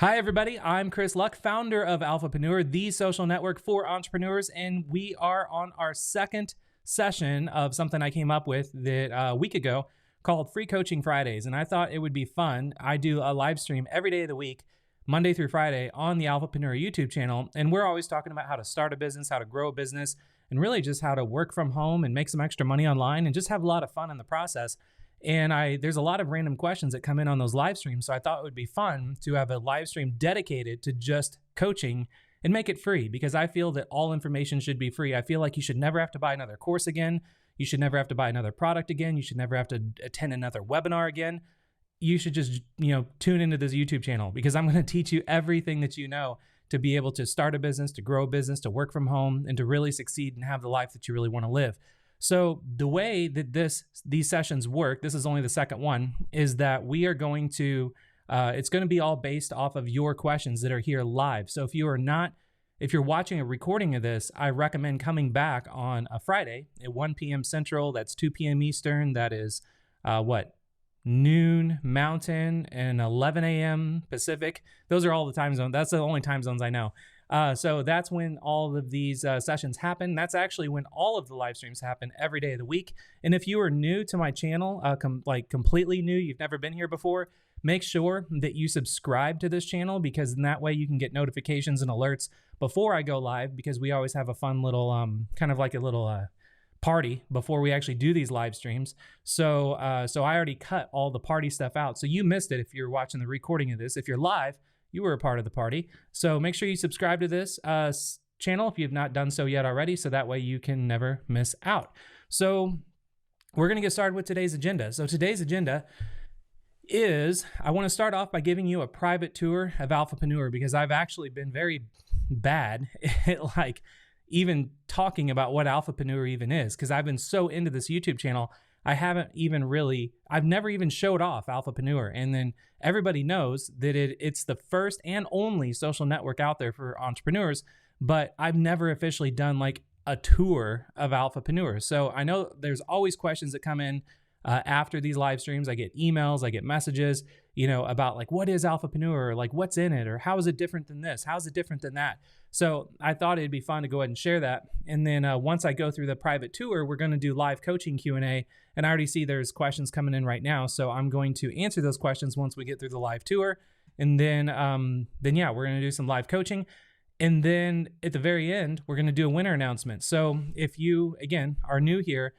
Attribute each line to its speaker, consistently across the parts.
Speaker 1: Hi, everybody. I'm Chris Luck, founder of Alphapreneur, the social network for entrepreneurs, and we are on our second session of something I came up with a week ago called Free Coaching Fridays, and I thought it would be fun. I do a live stream every day of the week, Monday through Friday, on the Alphapreneur YouTube channel, and we're always talking about how to start a business, how to grow a business, and really just how to work from home and make some extra money online and just have a lot of fun in the process. And there's a lot of random questions that come in on those live streams. So I thought it would be fun to have a live stream dedicated to just coaching and make it free, because I feel that all information should be free. I feel like you should never have to buy another course again. You should never have to buy another product again. You should never have to attend another webinar again. You should just, tune into this YouTube channel, because I'm going to teach you everything that you know to be able to start a business, to grow a business, to work from home, and to really succeed and have the life that you really want to live. So the way that these sessions work, this is only the second one, is that we are going to, it's going to be all based off of your questions that are here live. So if you're watching a recording of this, I recommend coming back on a Friday at 1 p.m. Central, that's 2 p.m. Eastern, that is noon Mountain, and 11 a.m. Pacific. Those are all the time zones. That's the only time zones I know. So that's when all of these sessions happen. That's actually when all of the live streams happen every day of the week. And if you are new to my channel, completely new, you've never been here before, make sure that you subscribe to this channel, because in that way you can get notifications and alerts before I go live, because we always have a fun little, kind of like a little party before we actually do these live streams. So I already cut all the party stuff out. So you missed it if you're watching the recording of this. If you're live, you were a part of the party. So make sure you subscribe to this channel if you've not done so yet already, so that way you can never miss out. So we're going to get started with today's agenda. So today's agenda is, I want to start off by giving you a private tour of Alphapreneur, because I've actually been very bad at even talking about what Alphapreneur even is, because I've been so into this YouTube channel. I've never even showed off Alphapreneur. And then everybody knows that it's the first and only social network out there for entrepreneurs, but I've never officially done a tour of Alphapreneur. So I know there's always questions that come in after these live streams. I get emails, I get messages, about what is Alphapreneur, or what's in it, or how is it different than this? How is it different than that? So I thought it'd be fun to go ahead and share that. And then once I go through the private tour, we're going to do live coaching Q&A. And I already see there's questions coming in right now. So I'm going to answer those questions once we get through the live tour. And then we're going to do some live coaching. And then at the very end, we're going to do a winner announcement. So if you, again, are new here,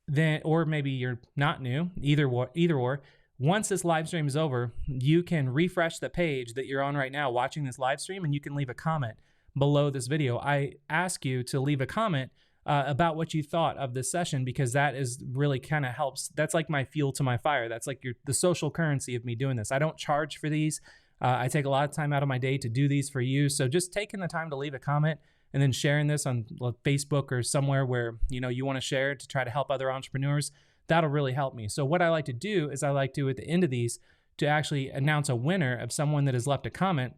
Speaker 1: then, or maybe you're not new, either or, once this live stream is over, you can refresh the page that you're on right now watching this live stream, and you can leave a comment below this video. I ask you to leave a comment about what you thought of this session, because that is really kind of helps. That's like my fuel to my fire. That's like the social currency of me doing this. I don't charge for these. I take a lot of time out of my day to do these for you. So just taking the time to leave a comment and then sharing this on Facebook or somewhere where you want to share to try to help other entrepreneurs, that'll really help me. So what I like to do is I like to, at the end of these, to actually announce a winner of someone that has left a comment.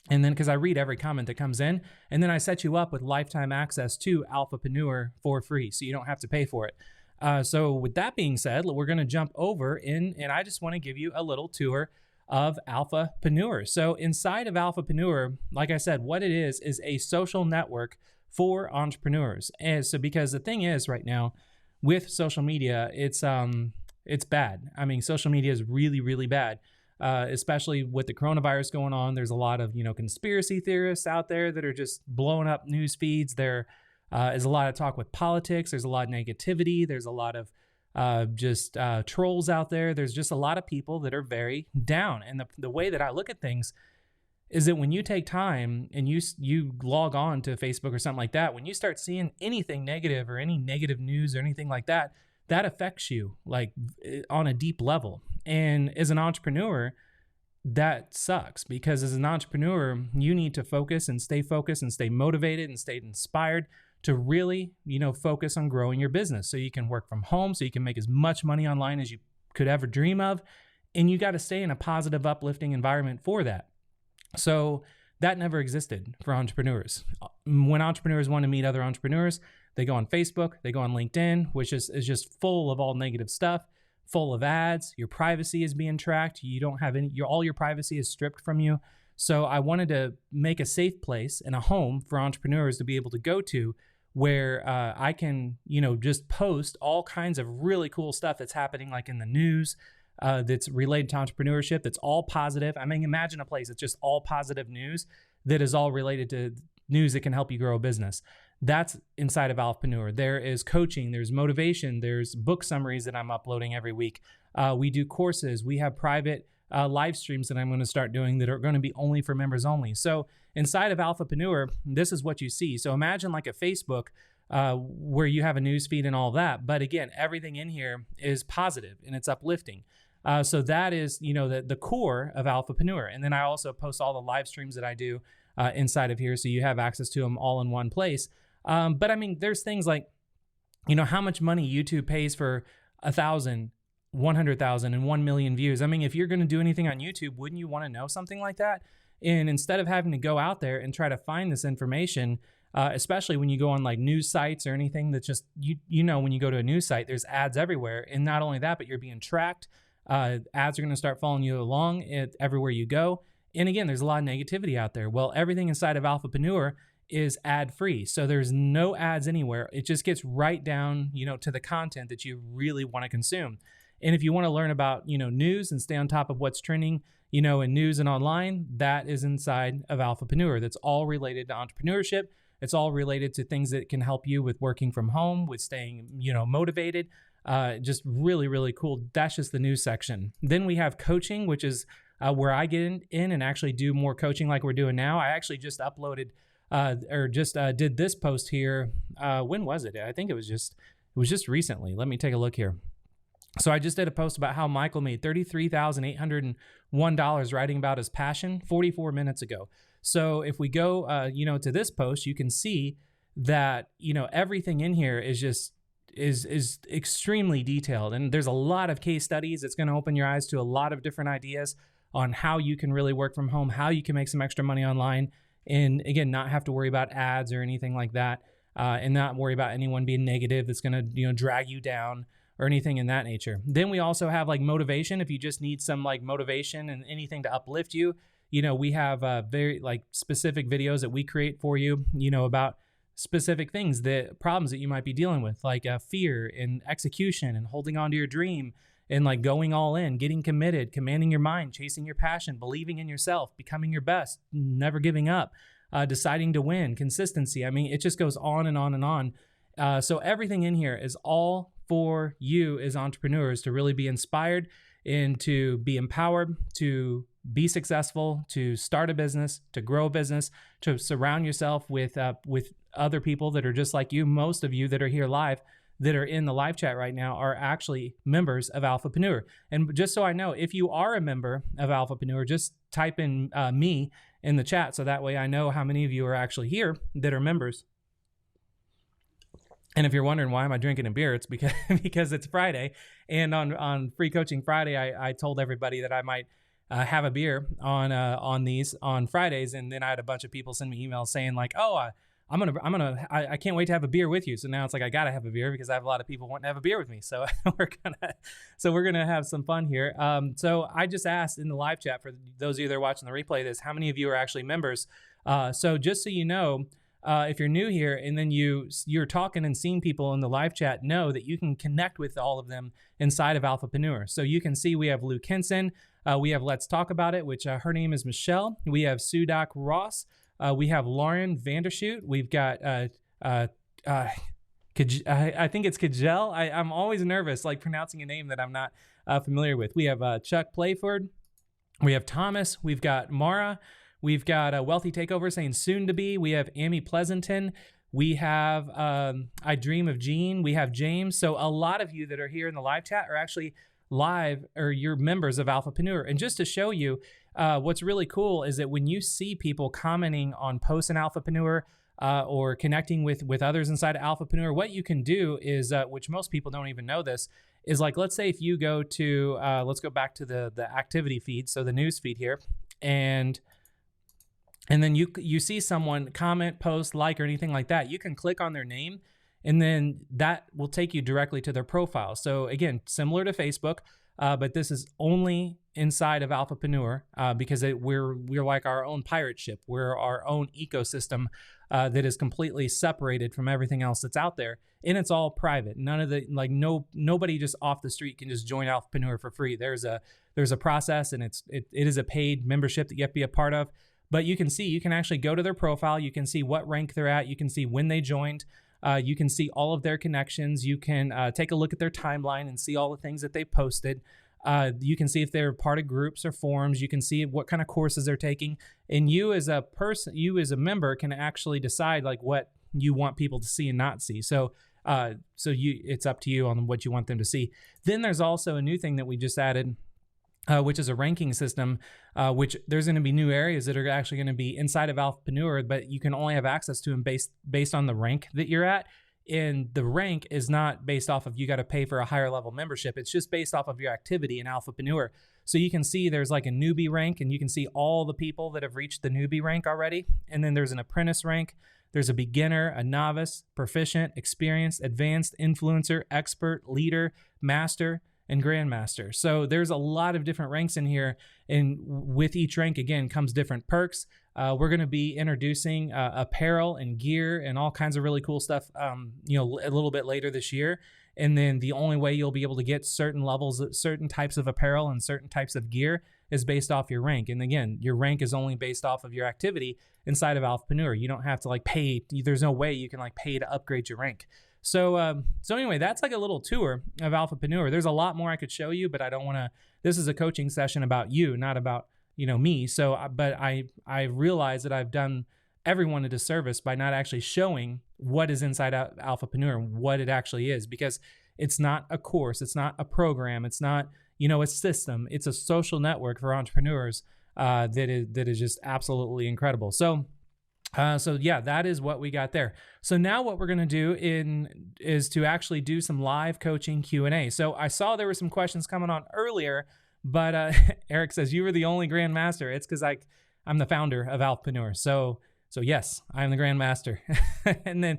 Speaker 1: And then, because I read every comment that comes in, and then I set you up with lifetime access to Alphapreneur for free, so you don't have to pay for it. So with that being said, we're going to jump over in, and I just want to give you a little tour of Alphapreneur. So inside of Alphapreneur, like I said, what it is a social network for entrepreneurs. And so, because the thing is right now with social media, it's bad. I mean, social media is really, really bad. Especially with the coronavirus going on. There's a lot of, conspiracy theorists out there that are just blowing up news feeds. There is a lot of talk with politics. There's a lot of negativity. There's a lot of trolls out there. There's just a lot of people that are very down. And the way that I look at things is that when you take time and you log on to Facebook or something like that, when you start seeing anything negative or any negative news or anything like that, that affects you on a deep level. And as an entrepreneur, that sucks, because as an entrepreneur, you need to focused and stay motivated and stay inspired to really, focus on growing your business so you can work from home, so you can make as much money online as you could ever dream of. And you got to stay in a positive, uplifting environment for that. So that never existed for entrepreneurs. When entrepreneurs want to meet other entrepreneurs, they go on Facebook, they go on LinkedIn, which is just full of all negative stuff. Full of ads. Your privacy is being tracked. You don't have all your privacy is stripped from you. So I wanted to make a safe place and a home for entrepreneurs to be able to go to where I can, just post all kinds of really cool stuff that's happening like in the news, that's related to entrepreneurship, that's all positive. I mean, imagine a place that's just all positive news that is all related to news that can help you grow a business. That's inside of Alphapreneur. There is coaching, there's motivation, there's book summaries that I'm uploading every week. We do courses, we have private live streams that I'm going to start doing that are going to be only for members only. So inside of Alphapreneur, this is what you see. So imagine like a Facebook where you have a news feed and all that. But again, everything in here is positive and it's uplifting. So that is, the core of Alphapreneur. And then I also post all the live streams that I do inside of here. So you have access to them all in one place. But I mean, there's things like, how much money YouTube pays for 1,000, 100,000, and 1 million views. I mean, if you're going to do anything on YouTube, wouldn't you want to know something like that? And instead of having to go out there and try to find this information, especially when you go on like news sites or anything that's just, when you go to a news site, there's ads everywhere. And not only that, but you're being tracked. Ads are going to start following you along everywhere you go. And again, there's a lot of negativity out there. Well, everything inside of Alphapreneur is ad free. So there's no ads anywhere. It just gets right down, to the content that you really want to consume. And if you want to learn about, news and stay on top of what's trending, in news and online, that is inside of Alphapreneur. That's all related to entrepreneurship. It's all related to things that can help you with working from home, with staying, motivated. Just really, really cool. That's just the news section. Then we have coaching, which is where I get in and actually do more coaching like we're doing now. I actually just uploaded did this post here. When was it? I think it was just recently. Let me take a look here. So I just did a post about how Michael made $33,801 writing about his passion 44 minutes ago. So if we go, to this post, you can see that, everything in here is extremely detailed. And there's a lot of case studies. It's going to open your eyes to a lot of different ideas on how you can really work from home, how you can make some extra money online. And again, not have to worry about ads or anything like that, and not worry about anyone being negative that's going to, drag you down or anything in that nature. Then we also have like motivation. If you just need some like motivation and anything to uplift you, we have very like specific videos that we create for you, about specific things, the problems that you might be dealing with, like fear and execution and holding on to your dream and like going all in, getting committed, commanding your mind, chasing your passion, believing in yourself, becoming your best, never giving up, deciding to win, consistency. I mean, it just goes on and on and on. So everything in here is all for you as entrepreneurs to really be inspired and to be empowered, to be successful, to start a business, to grow a business, to surround yourself with other people that are just like you. Most of you that are here live, that are in the live chat right now, are actually members of Alphapreneur. And just so I know, if you are a member of Alphapreneur, just type in me in the chat, so that way I know how many of you are actually here that are members. And if you're wondering why am I drinking a beer, it's because it's Friday. And on Free Coaching Friday, I told everybody that I might have a beer on these on Fridays. And then I had a bunch of people send me emails saying like, oh, I can't wait to have a beer with you. So now it's like I gotta have a beer because I have a lot of people wanting to have a beer with me. So we're gonna have some fun here. So I just asked in the live chat for those of you that are watching the replay of this, how many of you are actually members? So just so you know, if you're new here and then you're talking and seeing people in the live chat, know that you can connect with all of them inside of Alphapreneur. So you can see we have Luke Henson, we have Let's Talk About It, which her name is Michelle. We have Sudak Ross. We have Lauren Vandershoot. We've got, I think it's Kajel. I'm always nervous, like pronouncing a name that I'm not familiar with. We have Chuck Playford. We have Thomas. We've got Mara. We've got a Wealthy Takeover saying soon to be. We have Amy Pleasanton. We have I Dream of Jean. We have James. So a lot of you that are here in the live chat are actually live, or you're members of Alphapreneur. And just to show you, what's really cool is that when you see people commenting on posts in Alphapreneur or connecting with others inside of Alphapreneur, what you can do is, which most people don't even know this, is like, let's say if you go to, let's go back to the activity feed, so the news feed here, and then you see someone comment, post, like, or anything like that, you can click on their name, and then that will take you directly to their profile. So again, similar to Facebook, but this is only inside of Alphapreneur because we're like our own pirate ship. We're our own ecosystem that is completely separated from everything else that's out there, and it's all private. None of the nobody just off the street can just join Alphapreneur for free. There's a process, and it is a paid membership that you have to be a part of. But you can actually go to their profile. You can see what rank they're at. You can see when they joined. You can see all of their connections. You can take a look at their timeline and see all the things that they posted. You can see if they're part of groups or forums. You can see what kind of courses they're taking. And you as a person, you as a member can actually decide like what you want people to see and not see. So it's up to you on what you want them to see. Then there's also a new thing that we just added, which is a ranking system, which there's going to be new areas that are actually going to be inside of Alphapreneur, but you can only have access to them based on the rank that you're at. And the rank is not based off of you got to pay for a higher level membership. It's just based off of your activity in Alphapreneur. So you can see there's like a newbie rank, and you can see all the people that have reached the newbie rank already. And then there's an apprentice rank. There's a beginner, a novice, proficient, experienced, advanced, influencer, expert, leader, master, and grandmaster. So there's a lot of different ranks in here, and with each rank again comes different perks. We're going to be introducing apparel and gear and all kinds of really cool stuff a little bit later this year. And then the only way you'll be able to get certain levels, certain types of apparel and certain types of gear is based off your rank. And again, your rank is only based off of your activity inside of Alphapreneur. You don't have to pay. There's no way you can pay to upgrade your rank. So anyway, that's like a little tour of Alphapreneur. There's a lot more I could show you, but I don't want to. This is a coaching session about you, not about me. So, but I realize that I've done everyone a disservice by not actually showing what is inside Alphapreneur, what it actually is, because it's not a course, it's not a program, it's not a system. It's a social network for entrepreneurs that is just absolutely incredible. So yeah, that is what we got there. So now what we're going to do is to actually do some live coaching Q&A. So I saw there were some questions coming on earlier, but Eric says you were the only grandmaster. It's because I'm the founder of Alphapreneur. So yes, I'm the grandmaster. And then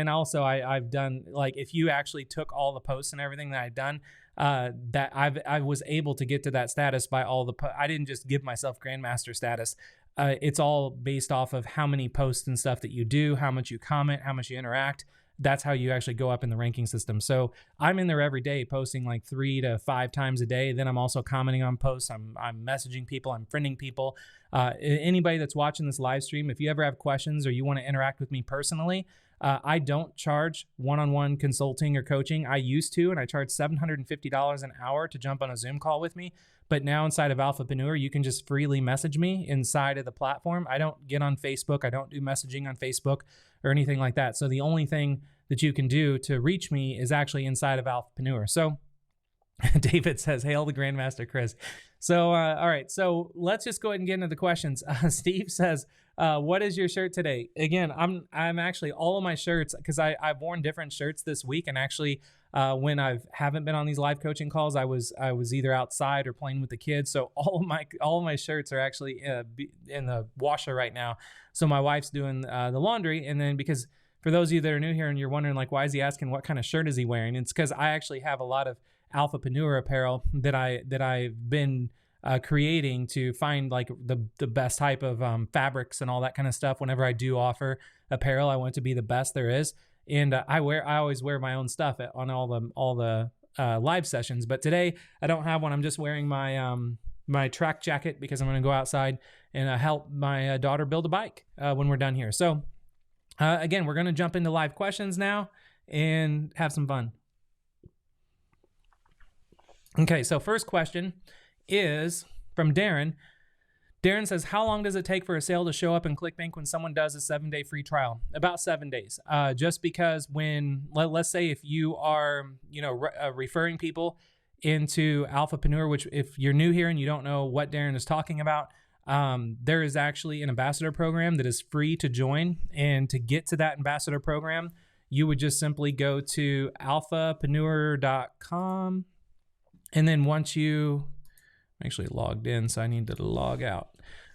Speaker 1: also I've done, if you actually took all the posts and everything that I've done, that I was able to get to that status by all the I didn't just give myself grandmaster status. It's all based off of how many posts and stuff that you do, how much you comment, how much you interact. That's how you actually go up in the ranking system. So I'm in there every day posting 3 to 5 times a day. Then I'm also commenting on posts. I'm messaging people. I'm friending people. Anybody that's watching this live stream, if you ever have questions or you want to interact with me personally, I don't charge one-on-one consulting or coaching. I used to, and I charge $750 an hour to jump on a Zoom call with me. But now inside of Alphapreneur, you can just freely message me inside of the platform. I don't get on Facebook. I don't do messaging on Facebook or anything like that. So the only thing that you can do to reach me is actually inside of Alphapreneur. So David says, hail the Grandmaster Chris. So, all right. So let's just go ahead and get into the questions. Steve says, what is your shirt today? Again, I'm actually all of my shirts, because I've worn different shirts this week. And actually, when I haven't been on these live coaching calls, I was either outside or playing with the kids. So all of my shirts are actually in the washer right now. So my wife's doing the laundry. And then, because for those of you that are new here and you're wondering why is he asking what kind of shirt is he wearing? It's because I actually have a lot of Alphapreneur apparel that I've been creating to find the best type of fabrics and all that kind of stuff. Whenever I do offer apparel, I want it to be the best there is. And I always wear my own stuff on all the live sessions. But today I don't have one. I'm just wearing my track jacket because I'm going to go outside and help my daughter build a bike when we're done here. So again, we're going to jump into live questions now and have some fun. Okay, so first question is from Darren. Darren says, how long does it take for a sale to show up in ClickBank when someone does a 7-day free trial? About 7 days. Just because let's say if you are, referring people into Alphapreneur, which if you're new here and you don't know what Darren is talking about, there is actually an ambassador program that is free to join. And to get to that ambassador program, you would just simply go to alphapreneur.com. And then once I'm actually logged in, so I need to log out.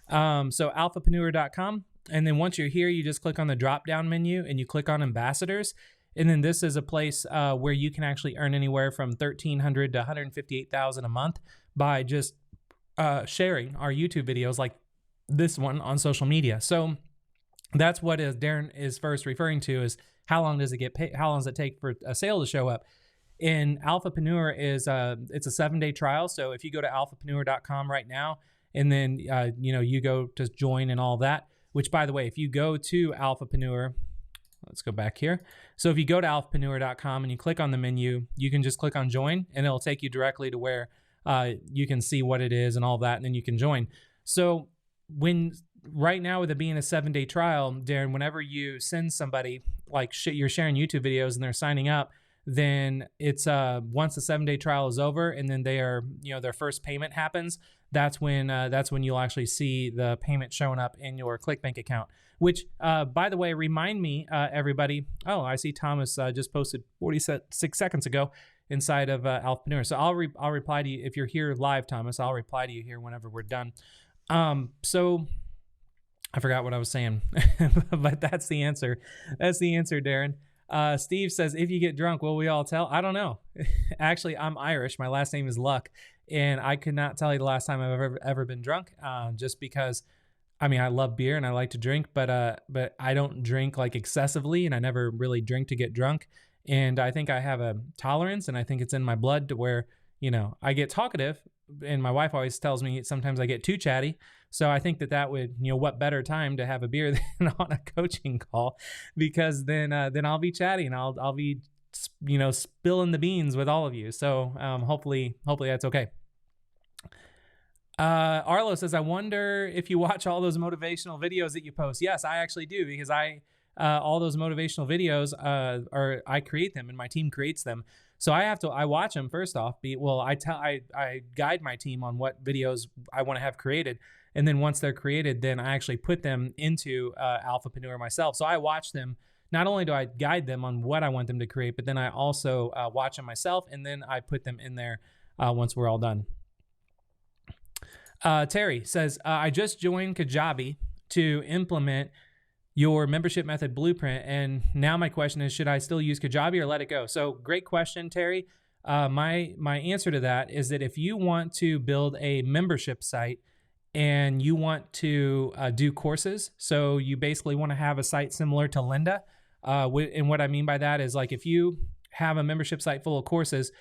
Speaker 1: So alphapreneur.com. And then once you're here, you just click on the drop-down menu and you click on ambassadors. And then this is a place where you can actually earn anywhere from $1,300 to $158,000 a month by just sharing our YouTube videos like this one on social media. So that's what Darren is first referring to, is how long does it get paid? How long does it take for a sale to show up? And Alphapreneur is it's a 7-day trial. So if you go to alphapreneur.com right now, and then you go to join and all that, which, by the way, if you go to Alphapreneur, let's go back here. So if you go to alphapreneur.com and you click on the menu, you can just click on join, and it'll take you directly to where you can see what it is and all that, and then you can join. So right now, with it being a 7-day trial, Darren, whenever you send somebody, like you're sharing YouTube videos and they're signing up, then it's once the 7-day trial is over and then they are, their first payment happens, that's when you'll actually see the payment showing up in your ClickBank account. Which, by the way, remind me, everybody. Oh, I see Thomas just posted 46 seconds ago inside of Alphapreneur. So I'll reply to you if you're here live, Thomas. I'll reply to you here whenever we're done. So I forgot what I was saying, but that's the answer. That's the answer, Darren. Steve says, if you get drunk, will we all tell? I don't know. Actually, I'm Irish. My last name is Luck, and I could not tell you the last time I've ever been drunk, just because, I love beer and I like to drink, but I don't drink like excessively, and I never really drink to get drunk. And I think I have a tolerance, and I think it's in my blood to where, I get talkative, and my wife always tells me sometimes I get too chatty. So I think that would, what better time to have a beer than on a coaching call, because then I'll be chatty and I'll be, spilling the beans with all of you. So hopefully that's okay. Arlo says, I wonder if you watch all those motivational videos that you post. Yes, I actually do, because all those motivational videos I create them and my team creates them. So I watch them first off. I guide my team on what videos I want to have created. And then once they're created, then I actually put them into Alphapreneur myself. So I watch them. Not only do I guide them on what I want them to create, but then I also watch them myself, and then I put them in there once we're all done. Terry says, I just joined Kajabi to implement your membership method blueprint, and now my question is, should I still use Kajabi or let it go? So great question, Terry. My answer to that is that if you want to build a membership site and you want to do courses, so you basically want to have a site similar to Lynda, and what I mean by that is, like, if you have a membership site full of courses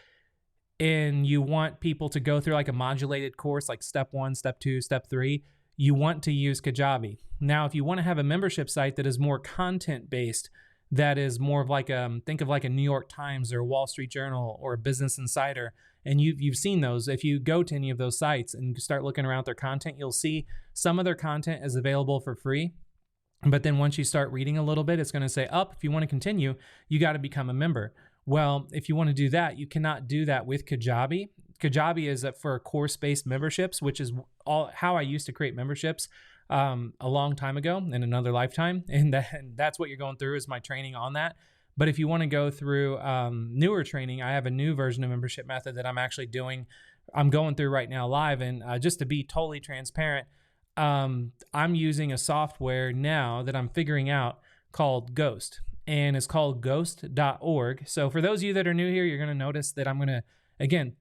Speaker 1: and you want people to go through like a modulated course, like step 1, step 2, step 3, you want to use Kajabi. Now, if you want to have a membership site that is more content-based, that is more of like think of like a New York Times or a Wall Street Journal or a Business Insider, and you've seen those. If you go to any of those sites and start looking around their content, you'll see some of their content is available for free. But then once you start reading a little bit, it's going to say, if you want to continue, you got to become a member. Well, if you want to do that, you cannot do that with Kajabi. Kajabi is for course-based memberships, which is how I used to create memberships a long time ago in another lifetime. And that's what you're going through, is my training on that. But if you want to go through newer training, I have a new version of membership method that I'm going through right now live. And just to be totally transparent, I'm using a software now that I'm figuring out called Ghost, and it's called ghost.org. So for those of you that are new here, you're going to notice that I'm going to, again,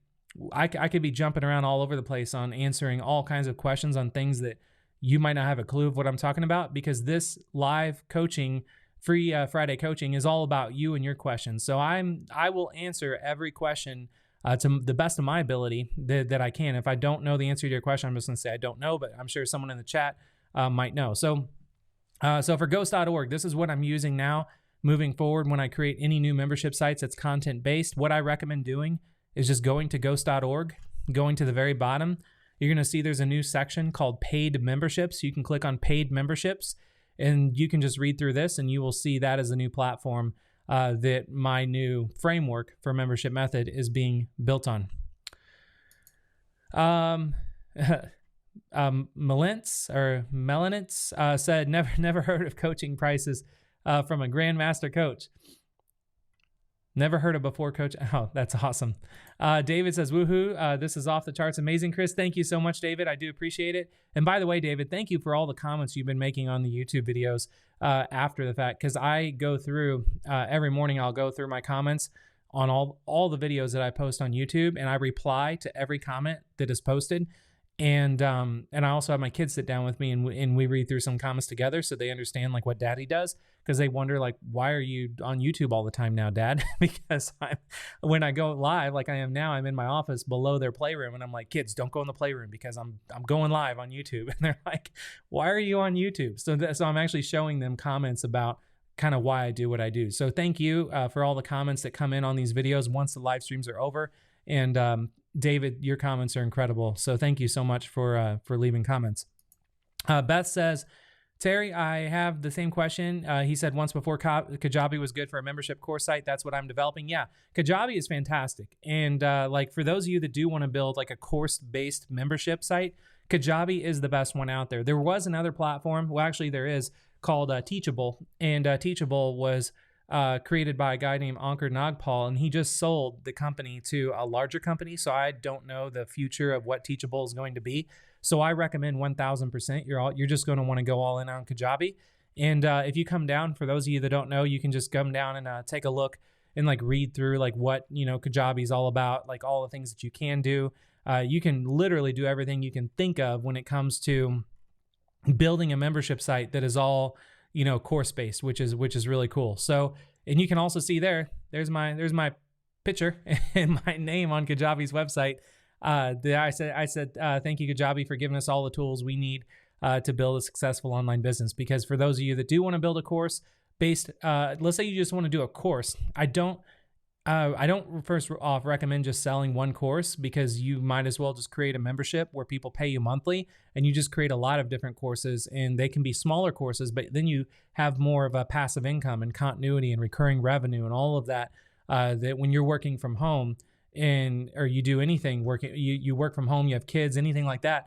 Speaker 1: I could be jumping around all over the place on answering all kinds of questions on things that you might not have a clue of what I'm talking about, because this live coaching, free Friday coaching, is all about you and your questions. So I will answer every question to the best of my ability that I can. If I don't know the answer to your question, I'm just going to say I don't know, but I'm sure someone in the chat might know. So for ghost.org, this is what I'm using now moving forward when I create any new membership sites that's content-based. What I recommend doing is just going to ghost.org, going to the very bottom. You're going to see there's a new section called paid memberships. You can click on paid memberships, and you can just read through this, and you will see that as a new platform that my new framework for membership method is being built on. Melanitz said, never heard of coaching prices from a grandmaster coach. Never heard of before, Coach. Oh, that's awesome. David says, woohoo, this is off the charts. Amazing, Chris. Thank you so much, David. I do appreciate it. And by the way, David, thank you for all the comments you've been making on the YouTube videos after the fact, because I go through, every morning I'll go through my comments on all the videos that I post on YouTube, and I reply to every comment that is posted. And I also have my kids sit down with me and we read through some comments together so they understand like what daddy does, because they wonder like, why are you on YouTube all the time now, Dad? Because when I go live like I am now, I'm in my office below their playroom and I'm like, kids, don't go in the playroom because I'm going live on YouTube. And they're like, why are you on YouTube? So I'm actually showing them comments about kind of why I do what I do. So thank you for all the comments that come in on these videos once the live streams are over. And David, your comments are incredible. So thank you so much for leaving comments. Beth says, Terry, I have the same question. He said once before Kajabi was good for a membership course site. That's what I'm developing. Yeah, Kajabi is fantastic. And like for those of you that do want to build like a course-based membership site, Kajabi is the best one out there. There was another platform. Well, actually there is, called Teachable. And Teachable was created by a guy named Ankur Nagpal, and he just sold the company to a larger company. So I don't know the future of what Teachable is going to be. So I recommend 1000%. You're just going to want to go all in on Kajabi. And if you come down, for those of you that don't know, you can just come down and take a look and like read through like what Kajabi is all about, like all the things that you can do. You can literally do everything you can think of when it comes to building a membership site that is all course based, which is really cool. So, and you can also see there's my picture and my name on Kajabi's website. I said thank you, Kajabi, for giving us all the tools we need to build a successful online business. Because for those of you that do want to build a course based, let's say you just want to do a course. I don't first off recommend just selling one course, because you might as well just create a membership where people pay you monthly and you just create a lot of different courses, and they can be smaller courses, but then you have more of a passive income and continuity and recurring revenue and all of that, that when you're working from home or you do anything you work from home, you have kids, anything like that,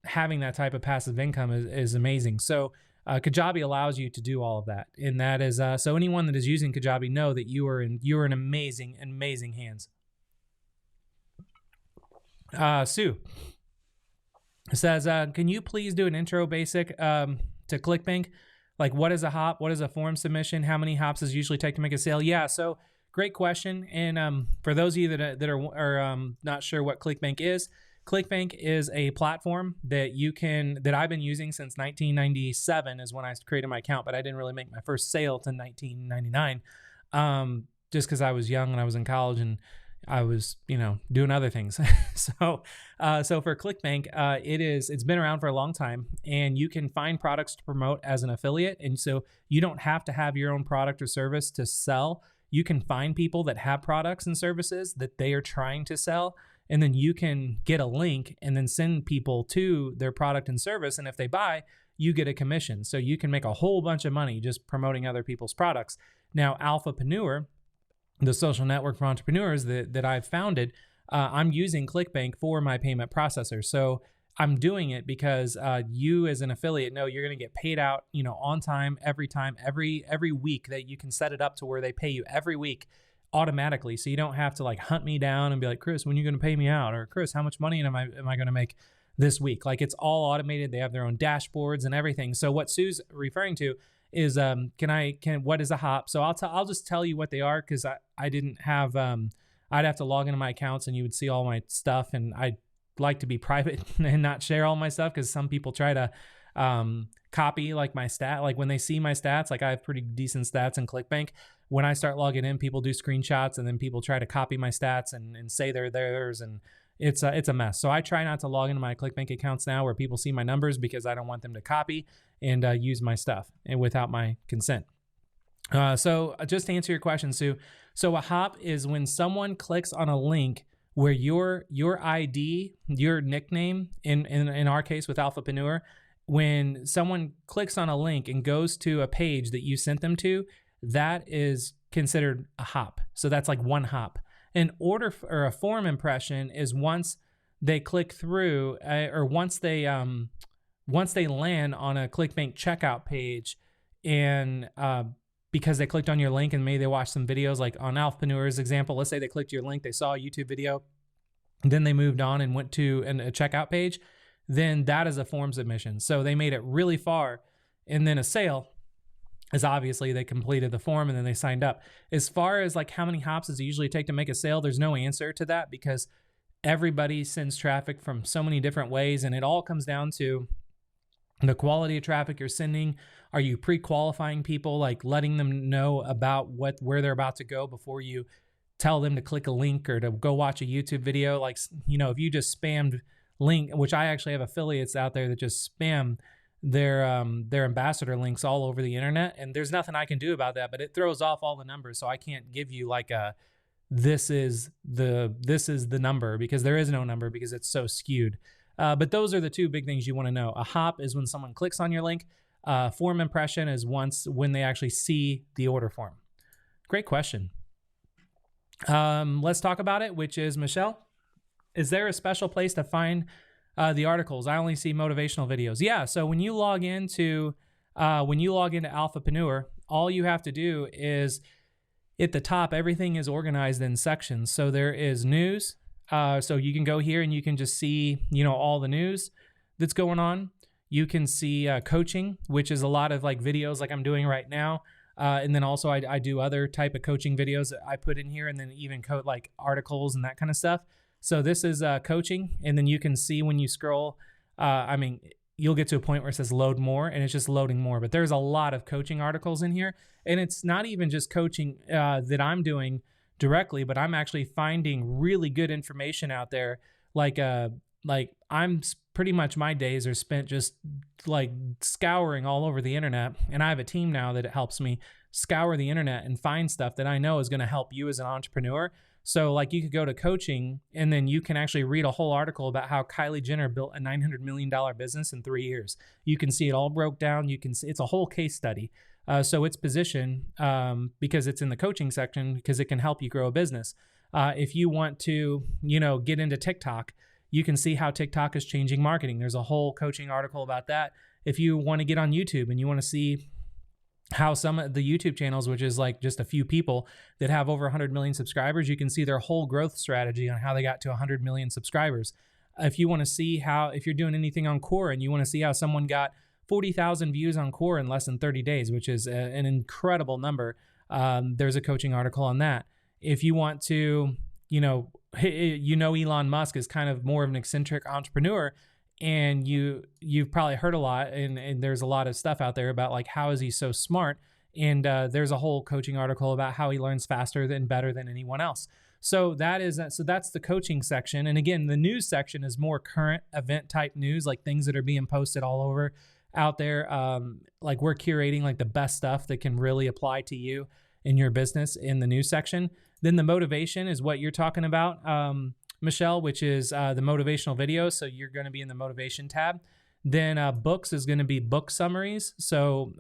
Speaker 1: having that type of passive income is amazing. So Kajabi allows you to do all of that. And that is, so anyone that is using Kajabi, know that you are in amazing, amazing hands. Sue says, can you please do an intro basic to ClickBank? Like, what is a hop? What is a form submission? How many hops does it usually take to make a sale? Yeah, so great question. And for those of you that are not sure what ClickBank is a platform that I've been using since 1997 is when I created my account, but I didn't really make my first sale till 1999, just because I was young and I was in college and I was, doing other things. So for ClickBank, it's been around for a long time, and you can find products to promote as an affiliate. And so you don't have to have your own product or service to sell. You can find people that have products and services that they are trying to sell, and then you can get a link and then send people to their product and service. And if they buy, you get a commission. So you can make a whole bunch of money just promoting other people's products. Now, Alphapreneur, the social network for entrepreneurs that I've founded, I'm using ClickBank for my payment processor. So I'm doing it because you as an affiliate know you're going to get paid out, on time, every week, that you can set it up to where they pay you every week automatically. So you don't have to like hunt me down and be like, Chris, when are you going to pay me out? Or Chris, how much money am I going to make this week? Like, it's all automated. They have their own dashboards and everything. So what Sue's referring to is, what is a hop? So I'll just tell you what they are, because I didn't have, I'd have to log into my accounts and you would see all my stuff, and I'd like to be private and not share all my stuff, because some people try to copy like my stat. Like when they see my stats, like I have pretty decent stats in ClickBank. When I start logging in, people do screenshots, and then people try to copy my stats and say they're theirs, and it's a mess. So I try not to log into my ClickBank accounts now where people see my numbers, because I don't want them to copy and use my stuff and without my consent. So just to answer your question, Sue, so a hop is when someone clicks on a link where your ID, your nickname, in our case with Alphapreneur, when someone clicks on a link and goes to a page that you sent them to, that is considered a hop. So that's like one hop. An order or a form impression is once they click through, or once they land on a ClickBank checkout page, and because they clicked on your link and maybe they watched some videos, like on Alphapreneur's example. Let's say they clicked your link, they saw a YouTube video, then they moved on and went to a checkout page, then that is a form submission. So they made it really far. And then a sale is obviously they completed the form and then they signed up. As far as like how many hops does it usually take to make a sale, there's no answer to that because everybody sends traffic from so many different ways. And it all comes down to the quality of traffic you're sending. Are you pre-qualifying people, like letting them know about where they're about to go before you tell them to click a link or to go watch a YouTube video? Like, you know, if you just spammed link, which I actually have affiliates out there that just spam their ambassador links all over the internet, and there's nothing I can do about that, but it throws off all the numbers. So I can't give you like this is the number, because there is no number because it's so skewed. But those are the two big things you want to know. A hop is when someone clicks on your link. Form impression is when they actually see the order form. Great question. Let's talk about it, which is, Michelle, is there a special place to find the articles? I only see motivational videos. Yeah. So when you log into Alphapreneur, all you have to do is at the top, everything is organized in sections. So there is news. So you can go here and you can just see, you know, all the news that's going on. You can see coaching, which is a lot of like videos like I'm doing right now. And then also I do other type of coaching videos that I put in here, and then even like articles and that kind of stuff. So this is coaching. And then you can see when you scroll, you'll get to a point where it says load more, and it's just loading more. But there's a lot of coaching articles in here. And it's not even just coaching that I'm doing directly, but I'm actually finding really good information out there. Like I'm pretty much, my days are spent just like scouring all over the internet. And I have a team now that it helps me scour the internet and find stuff that I know is going to help you as an entrepreneur. So like you could go to coaching and then you can actually read a whole article about how Kylie Jenner built a $900 million business in 3 years. You can see it all broke down. You can see it's a whole case study. So it's positioned because it's in the coaching section, because it can help you grow a business. If you want to, you know, get into TikTok, you can see how TikTok is changing marketing. There's a whole coaching article about that. If you want to get on YouTube and you want to see how some of the YouTube channels, which is like just a few people that have over 100 million subscribers, you can see their whole growth strategy on how they got to 100 million subscribers. If you want to see if you're doing anything on Core and you want to see how someone got 40,000 views on Core in less than 30 days, which is an incredible number, there's a coaching article on that. If you want to, Elon Musk is kind of more of an eccentric entrepreneur, and you've probably heard a lot, and there's a lot of stuff out there about like how is he so smart, and there's a whole coaching article about how he learns faster and better than anyone else. So that's the coaching section. And again, the news section is more current event type news, like things that are being posted all over out there. Like we're curating like the best stuff that can really apply to you in your business in the news section. Then the motivation is what you're talking about, Michelle, which is the motivational videos. So you're going to be in the motivation tab. Then books is going to be book summaries. So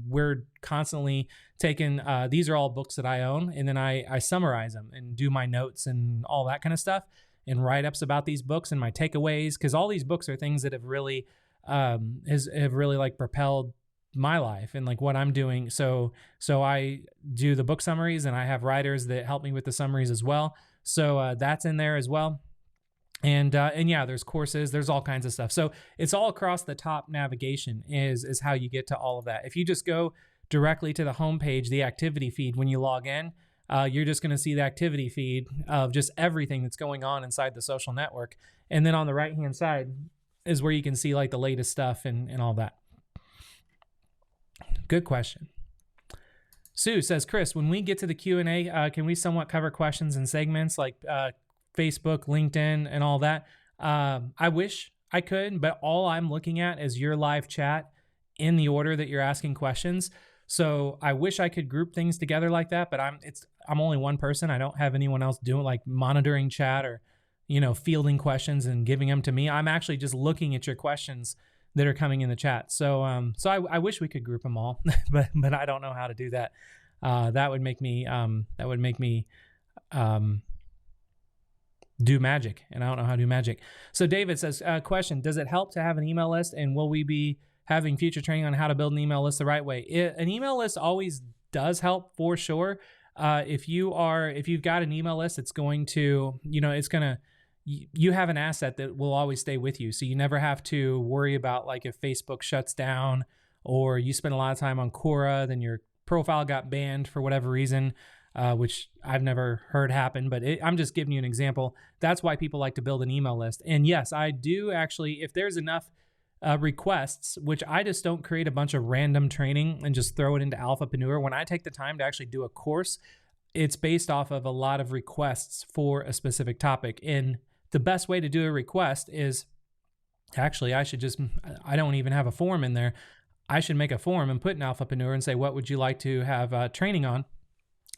Speaker 1: we're constantly taking, these are all books that I own, and then I summarize them and do my notes and all that kind of stuff and write-ups about these books and my takeaways, because all these books are things that have really like propelled my life and like what I'm doing. So I do the book summaries, and I have writers that help me with the summaries as well. So that's in there as well. And yeah, there's courses, there's all kinds of stuff. So it's all across the top. Navigation is how you get to all of that. If you just go directly to the homepage, the activity feed, when you log in, you're just going to see the activity feed of just everything that's going on inside the social network. And then on the right-hand side is where you can see like the latest stuff and all that. Good question. Sue says, Chris, when we get to the Q&A, can we somewhat cover questions and segments like Facebook, LinkedIn, and all that? I wish I could, but all I'm looking at is your live chat in the order that you're asking questions. So I wish I could group things together like that, but I'm only one person. I don't have anyone else doing like monitoring chat or, fielding questions and giving them to me. I'm actually just looking at your questions that are coming in the chat. So I wish we could group them all, but I don't know how to do that. That would make me do magic, and I don't know how to do magic. So David says, question, does it help to have an email list, and will we be having future training on how to build an email list the right way? An email list always does help for sure. If you've got an email list, it's going to, you have an asset that will always stay with you. So you never have to worry about like if Facebook shuts down or you spend a lot of time on Quora, then your profile got banned for whatever reason, which I've never heard happen, but I'm just giving you an example. That's why people like to build an email list. And yes, I do actually, if there's enough requests, which I just don't create a bunch of random training and just throw it into Alphapreneur. When I take the time to actually do a course, it's based off of a lot of requests for a specific topic. And the best way to do a request is actually, I don't even have a form in there. I should make a form and put in Alphapreneur and say, what would you like to have training on?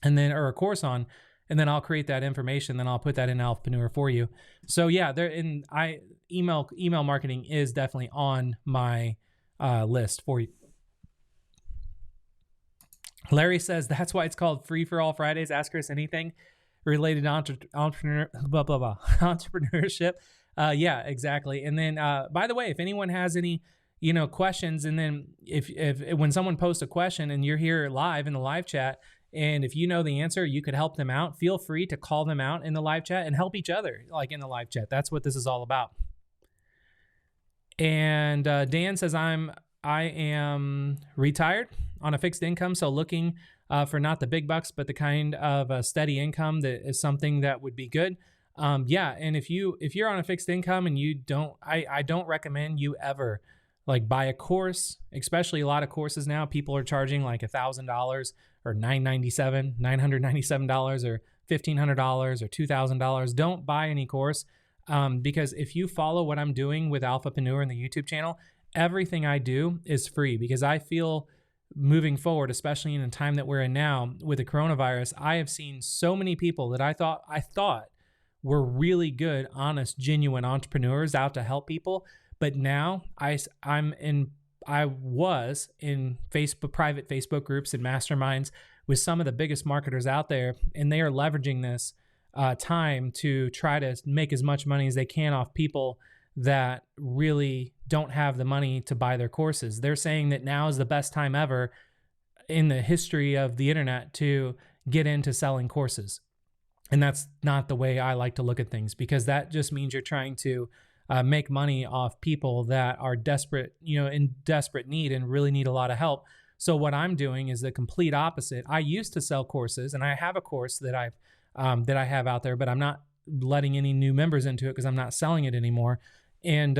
Speaker 1: And then, or a course on, and then I'll create that information. Then I'll put that in Alphapreneur for you. So yeah, email marketing is definitely on my list for you. Larry says that's why it's called Free for All Fridays. Ask Chris anything related to entrepreneurship. Yeah, exactly. And then, by the way, if anyone has any, questions, and then if when someone posts a question and you're here live in the live chat, and if you know the answer, you could help them out. Feel free to call them out in the live chat and help each other, like in the live chat. That's what this is all about. And Dan says I am retired on a fixed income, so looking for not the big bucks, but the kind of a steady income that is something that would be good. Yeah, and if you're on a fixed income and you don't, I don't recommend you ever like buy a course, especially a lot of courses now. People are charging like $1,000 or $997 or $1,500 or $2,000. Don't buy any course because if you follow what I'm doing with Alphapreneur and the YouTube channel, everything I do is free because I feel moving forward, especially in the time that we're in now with the coronavirus, I have seen so many people that I thought were really good, honest, genuine entrepreneurs out to help people. But now I was in private Facebook groups and masterminds with some of the biggest marketers out there, and they are leveraging this time to try to make as much money as they can off people that really don't have the money to buy their courses. They're saying that now is the best time ever in the history of the internet to get into selling courses. And that's not the way I like to look at things, because that just means you're trying to make money off people that are desperate, in desperate need and really need a lot of help. So what I'm doing is the complete opposite. I used to sell courses, and I have a course that I have out there, but I'm not letting any new members into it because I'm not selling it anymore. And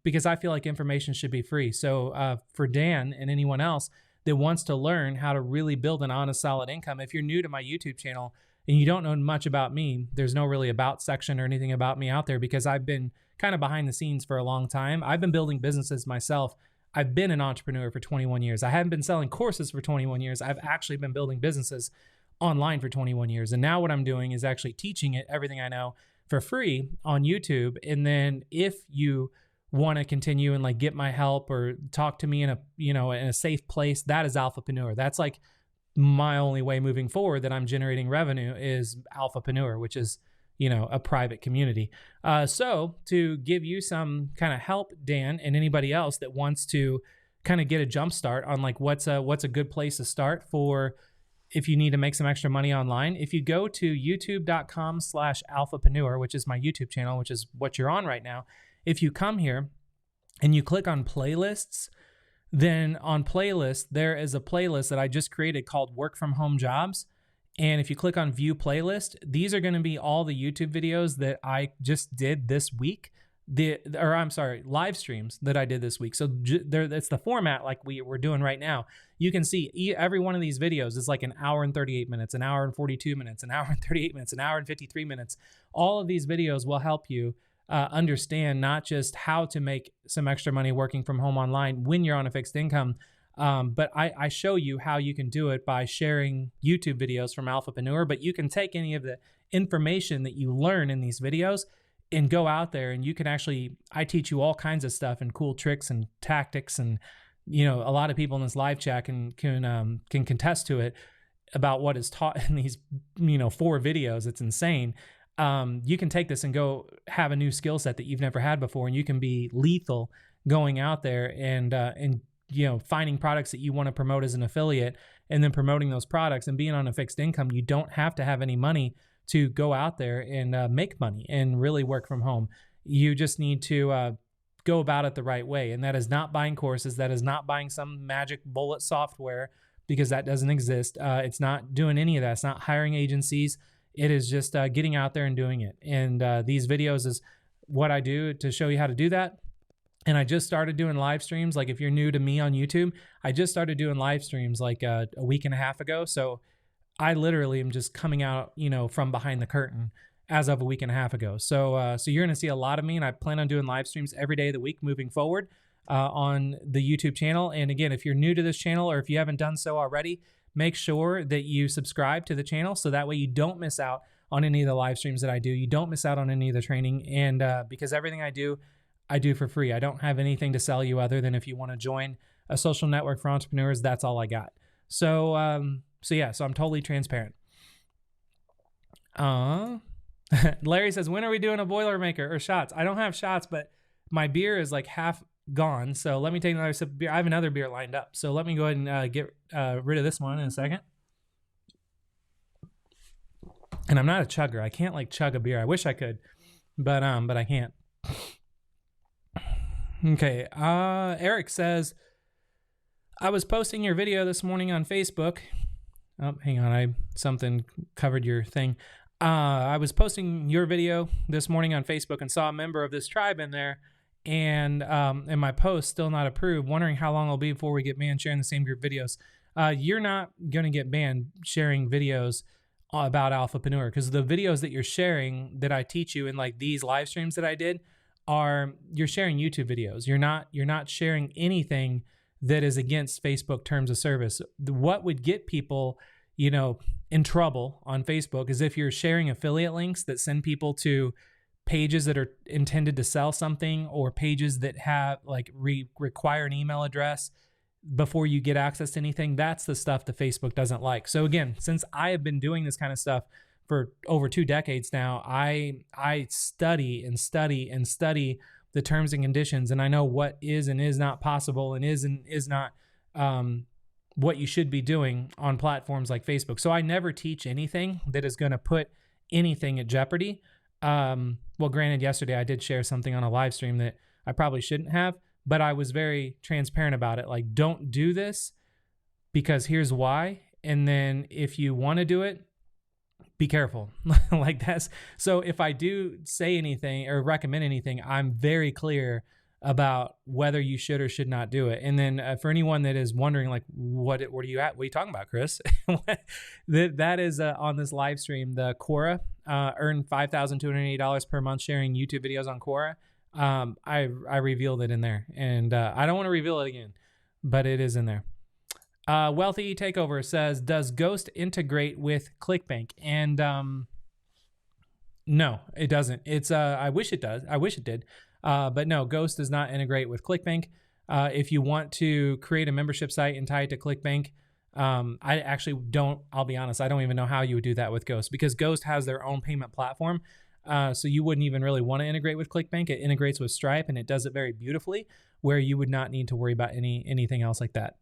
Speaker 1: because I feel like information should be free. So for Dan and anyone else that wants to learn how to really build an honest, solid income, if you're new to my YouTube channel and you don't know much about me, there's no really about section or anything about me out there because I've been kind of behind the scenes for a long time. I've been building businesses myself. I've been an entrepreneur for 21 years. I haven't been selling courses for 21 years. I've actually been building businesses online for 21 years. And now what I'm doing is actually teaching it everything I know for free on YouTube. And then if you want to continue and like get my help or talk to me in a safe place, that is Alphapreneur. That's like my only way moving forward that I'm generating revenue is Alphapreneur, which is, a private community. So to give you some kind of help, Dan, and anybody else that wants to kind of get a jump start on like what's a good place to start for if you need to make some extra money online, if you go to youtube.com/Alphapreneur, which is my YouTube channel, which is what you're on right now, if you come here and you click on playlists, then on playlist, there is a playlist that I just created called Work From Home Jobs. And if you click on View Playlist, these are going to be all the YouTube videos that I just did this week. Live streams that I did this week. So it's the format like we're doing right now. You can see every one of these videos is like an hour and 38 minutes, an hour and 42 minutes, an hour and 38 minutes, an hour and 53 minutes. All of these videos will help you understand not just how to make some extra money working from home online when you're on a fixed income, but I show you how you can do it by sharing YouTube videos from Alphapreneur. But you can take any of the information that you learn in these videos and go out there and you can I teach you all kinds of stuff and cool tricks and tactics. And, a lot of people in this live chat can contest to it about what is taught in these, 4 videos. It's insane. You can take this and go have a new skill set that you've never had before. And you can be lethal going out there and finding products that you want to promote as an affiliate and then promoting those products and being on a fixed income. You don't have to have any money to go out there and make money and really work from home. You just need to go about it the right way. And that is not buying courses. That is not buying some magic bullet software, because that doesn't exist. It's not doing any of that. It's not hiring agencies. It is just getting out there and doing it. And these videos is what I do to show you how to do that. And I just started doing live streams. Like if you're new to me on YouTube, I just started doing live streams like a week and a half ago. So I literally am just coming out, from behind the curtain as of a week and a half ago. So you're going to see a lot of me, and I plan on doing live streams every day of the week moving forward on the YouTube channel. And again, if you're new to this channel, or if you haven't done so already, make sure that you subscribe to the channel, so that way you don't miss out on any of the live streams that I do. You don't miss out on any of the training. And because everything I do for free. I don't have anything to sell you other than if you want to join a social network for entrepreneurs, that's all I got. So I'm totally transparent. Larry says, when are we doing a Boilermaker or shots? I don't have shots, but my beer is like half gone. So let me take another sip of beer. I have another beer lined up. So let me go ahead and get rid of this one in a second. And I'm not a chugger. I can't like chug a beer. I wish I could, but I can't. Okay. Eric says, I was posting your video this morning on Facebook. Oh, hang on. Something covered your thing. I was posting your video this morning on Facebook and saw a member of this tribe in there, and my post still not approved, wondering how long it'll be before we get banned sharing the same group videos. You're not going to get banned sharing videos about Alphapreneur, because the videos that you're sharing that I teach you in like these live streams that I did you're sharing YouTube videos. You're not sharing anything that is against Facebook terms of service. What would get people, in trouble on Facebook is if you're sharing affiliate links that send people to pages that are intended to sell something, or pages that have like require an email address before you get access to anything. That's the stuff that Facebook doesn't like. So again, since I have been doing this kind of stuff for over 2 decades now, I study the terms and conditions, and I know what is and is not possible, and is not what you should be doing on platforms like Facebook. So I never teach anything that is going to put anything at jeopardy. Well, granted, yesterday I did share something on a live stream that I probably shouldn't have, but I was very transparent about it. Like, don't do this because here's why. And then if you want to do it, be careful. Like that's, so if I do say anything or recommend anything, I'm very clear about whether you should or should not do it. And then for anyone that is wondering, like, what are you at? What are you talking about, Chris? that is on this live stream, the Quora, earn $5,280 per month sharing YouTube videos on Quora. I revealed it in there, and I don't want to reveal it again, but it is in there. Wealthy Takeover says, does Ghost integrate with ClickBank? And no, it doesn't. It's I wish it does. I wish it did. But no, Ghost does not integrate with ClickBank. If you want to create a membership site and tie it to ClickBank, I actually don't, I'll be honest, I don't even know how you would do that with Ghost, because Ghost has their own payment platform. So you wouldn't even really want to integrate with ClickBank. It integrates with Stripe, and it does it very beautifully, where you would not need to worry about anything else like that.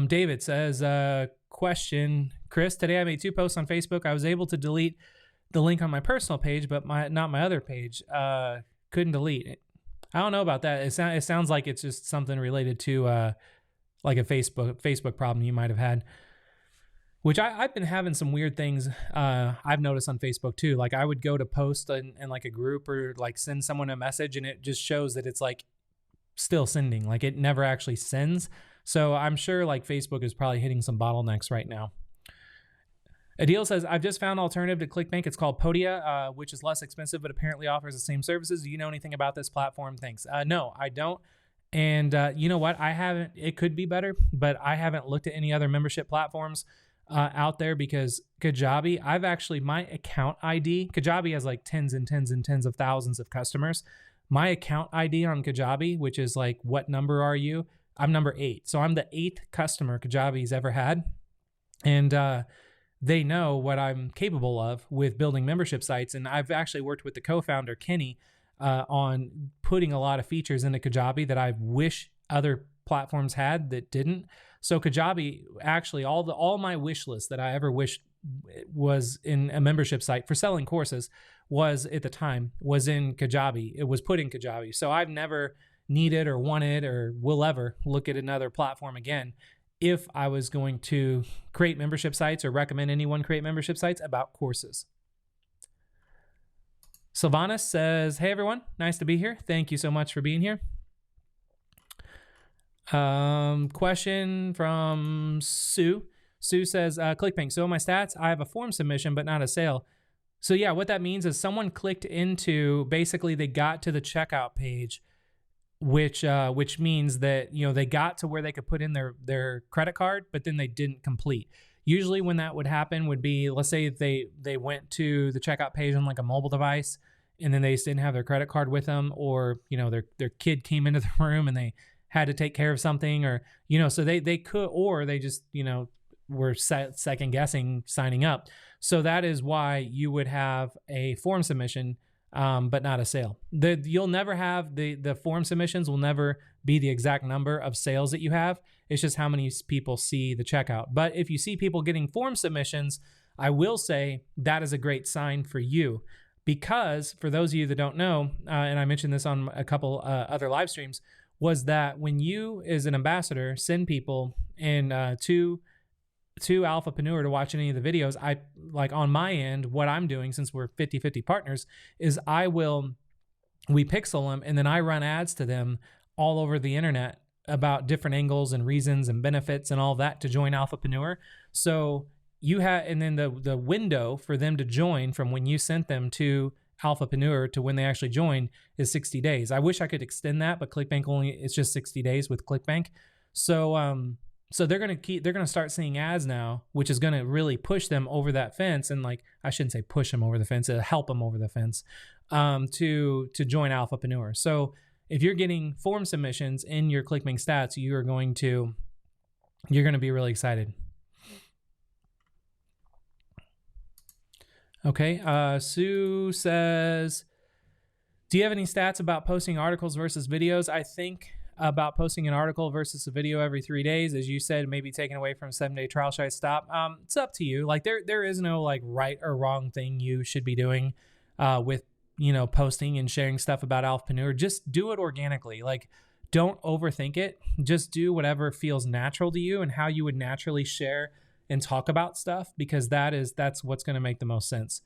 Speaker 1: David says, question, Chris, today I made 2 posts on Facebook. I was able to delete the link on my personal page, but not my other page. Couldn't delete it. I don't know about that. It sounds like it's just something related to like a Facebook problem you might have had, which I've been having some weird things I've noticed on Facebook too. Like I would go to post in like a group or like send someone a message, and it just shows that it's like still sending, like it never actually sends. So I'm sure like Facebook is probably hitting some bottlenecks right now. Adil says, I've just found an alternative to ClickBank. It's called Podia, which is less expensive, but apparently offers the same services. Do you know anything about this platform? Thanks. No, I don't. And you know what? I haven't, it could be better, but I haven't looked at any other membership platforms out there, because Kajabi, my account ID, Kajabi has like tens and tens and tens of thousands of customers. My account ID on Kajabi, which is like, what number are you? I'm number 8. So I'm the 8th customer Kajabi's ever had. And they know what I'm capable of with building membership sites. And I've actually worked with the co-founder, Kenny, on putting a lot of features into Kajabi that I wish other platforms had that didn't. So Kajabi, actually, all my wish list that I ever wished was in a membership site for selling courses was at the time was in Kajabi. It was put in Kajabi. So I've never needed or wanted or will ever look at another platform again if I was going to create membership sites or recommend anyone create membership sites about courses. Sylvanas says, hey everyone, nice to be here. Thank you so much for being here. Question from Sue. Sue says, ClickBank. So my stats, I have a form submission, but not a sale. So yeah, what that means is someone clicked into, basically they got to the checkout page, which means that, they got to where they could put in their credit card, but then they didn't complete. Usually when that would happen would be, let's say they went to the checkout page on like a mobile device and then they just didn't have their credit card with them, or, their kid came into the room and they had to take care of something, or, so they could, or they just, were second guessing signing up. So that is why you would have a form submission, but not a sale. You'll never have the form submissions will never be the exact number of sales that you have. It's just how many people see the checkout. But if you see people getting form submissions, I will say that is a great sign for you, because for those of you that don't know, and I mentioned this on a couple other live streams, was that when you as an ambassador send people in to Alphapreneur to watch any of the videos, I like on my end, what I'm doing, since we're 50-50 partners, is we pixel them and then I run ads to them all over the internet about different angles and reasons and benefits and all that to join Alphapreneur. So you have, and then the window for them to join from when you sent them to Alphapreneur to when they actually join is 60 days. I wish I could extend that, but ClickBank it's just 60 days with ClickBank. So they're going to start seeing ads now, which is going to really push them over that fence. And like, I shouldn't say push them over the fence, it'll help them over the fence, to join Alphapreneur. So if you're getting form submissions in your ClickBank stats, you're going to be really excited. Okay. Sue says, do you have any stats about posting articles versus videos? I think about posting an article versus a video every 3 days. As you said, maybe taken away from a 7-day trial. Should I stop? It's up to you. Like there is no like right or wrong thing you should be doing with, posting and sharing stuff about Alphapreneur. Just do it organically. Like, don't overthink it. Just do whatever feels natural to you and how you would naturally share and talk about stuff, because that's what's going to make the most sense.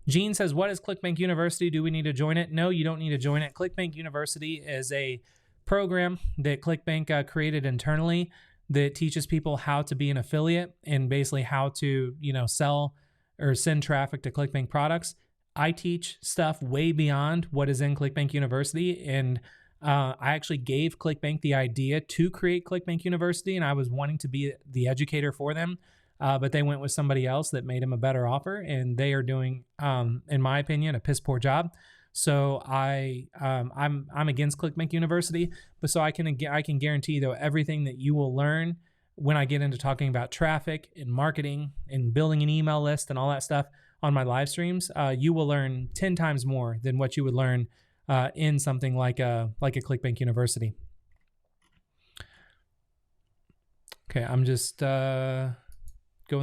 Speaker 1: Gene says, what is ClickBank University? Do we need to join it? No, you don't need to join it. ClickBank University is a program that ClickBank created internally that teaches people how to be an affiliate and basically how to, sell or send traffic to ClickBank products. I teach stuff way beyond what is in ClickBank University, and I actually gave ClickBank the idea to create ClickBank University, and I was wanting to be the educator for them, but they went with somebody else that made them a better offer, and they are doing, in my opinion, a piss poor job. So I'm against ClickBank University, but so I can guarantee though everything that you will learn when I get into talking about traffic and marketing and building an email list and all that stuff on my live streams, you will learn 10 times more than what you would learn in something like a ClickBank University. Okay, I'm just going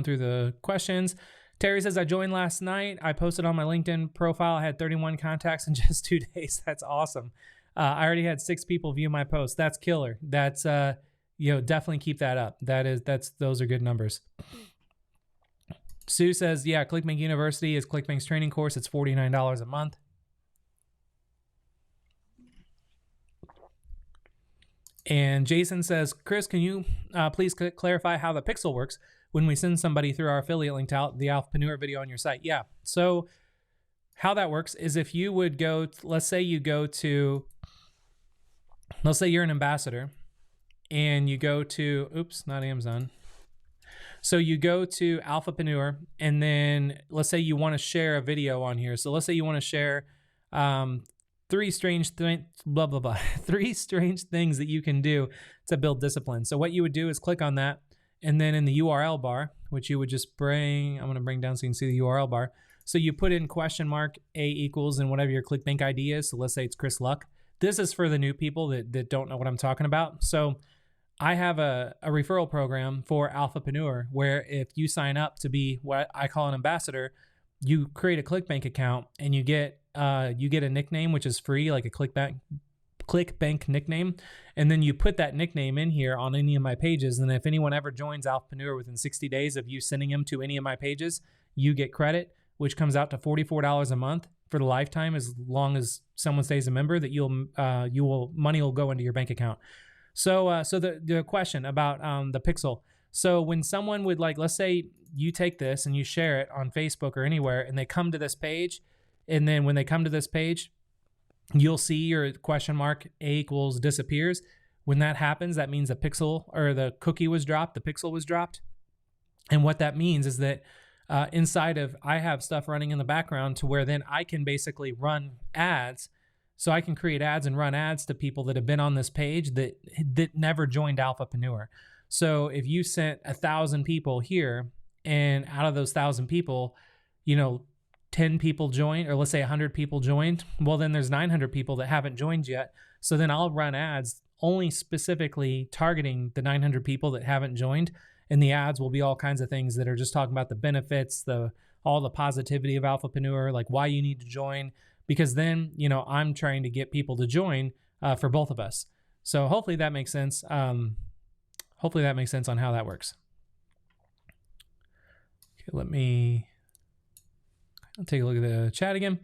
Speaker 1: through the questions. Terry says, I joined last night. I posted on my LinkedIn profile. I had 31 contacts in just 2 days. That's awesome. I already had 6 people view my post. That's killer. That's, definitely keep that up. Those are good numbers. Sue says, yeah, ClickBank University is ClickBank's training course. It's $49 a month. And Jason says, Chris, can you please clarify how the pixel works when we send somebody through our affiliate link to the Alphapreneur video on your site? Yeah. So how that works is if you would go, let's say you're an ambassador and you go to, oops, not Amazon. So you go to Alphapreneur, and then let's say you want to share a video on here. So let's say you want to share 3 strange things that you can do to build discipline. So what you would do is click on that, and then in the URL bar, which you would just I'm going to bring down so you can see the URL bar. So you put in $A equals and whatever your ClickBank ID is. So let's say it's Chris Luck. This is for the new people that don't know what I'm talking about. So I have a referral program for Alphapreneur where if you sign up to be what I call an ambassador, you create a ClickBank account and you get a nickname, which is free, like a ClickBank nickname. And then you put that nickname in here on any of my pages. And if anyone ever joins Alphapreneur within 60 days of you sending them to any of my pages, you get credit, which comes out to $44 a month for the lifetime, as long as someone stays a member, that money will go into your bank account. So the question about the pixel. So when someone would let's say you take this and you share it on Facebook or anywhere, and they come to this page, and then when they come to this page, you'll see your A equals disappears. When that happens, that means the pixel or the cookie was dropped, the pixel was dropped. And what that means is that inside of, I have stuff running in the background to where then I can basically run ads. So I can create ads and run ads to people that have been on this page that never joined Alphapreneur. So if you sent 1,000 people here, and out of those 1,000 people, 10 people joined, or let's say 100 people joined, well, then there's 900 people that haven't joined yet. So then I'll run ads only specifically targeting the 900 people that haven't joined. And the ads will be all kinds of things that are just talking about the benefits, all the positivity of Alphapreneur, like why you need to join. Because then, I'm trying to get people to join for both of us. So hopefully that makes sense. Hopefully that makes sense on how that works. Okay, I'll take a look at the chat again.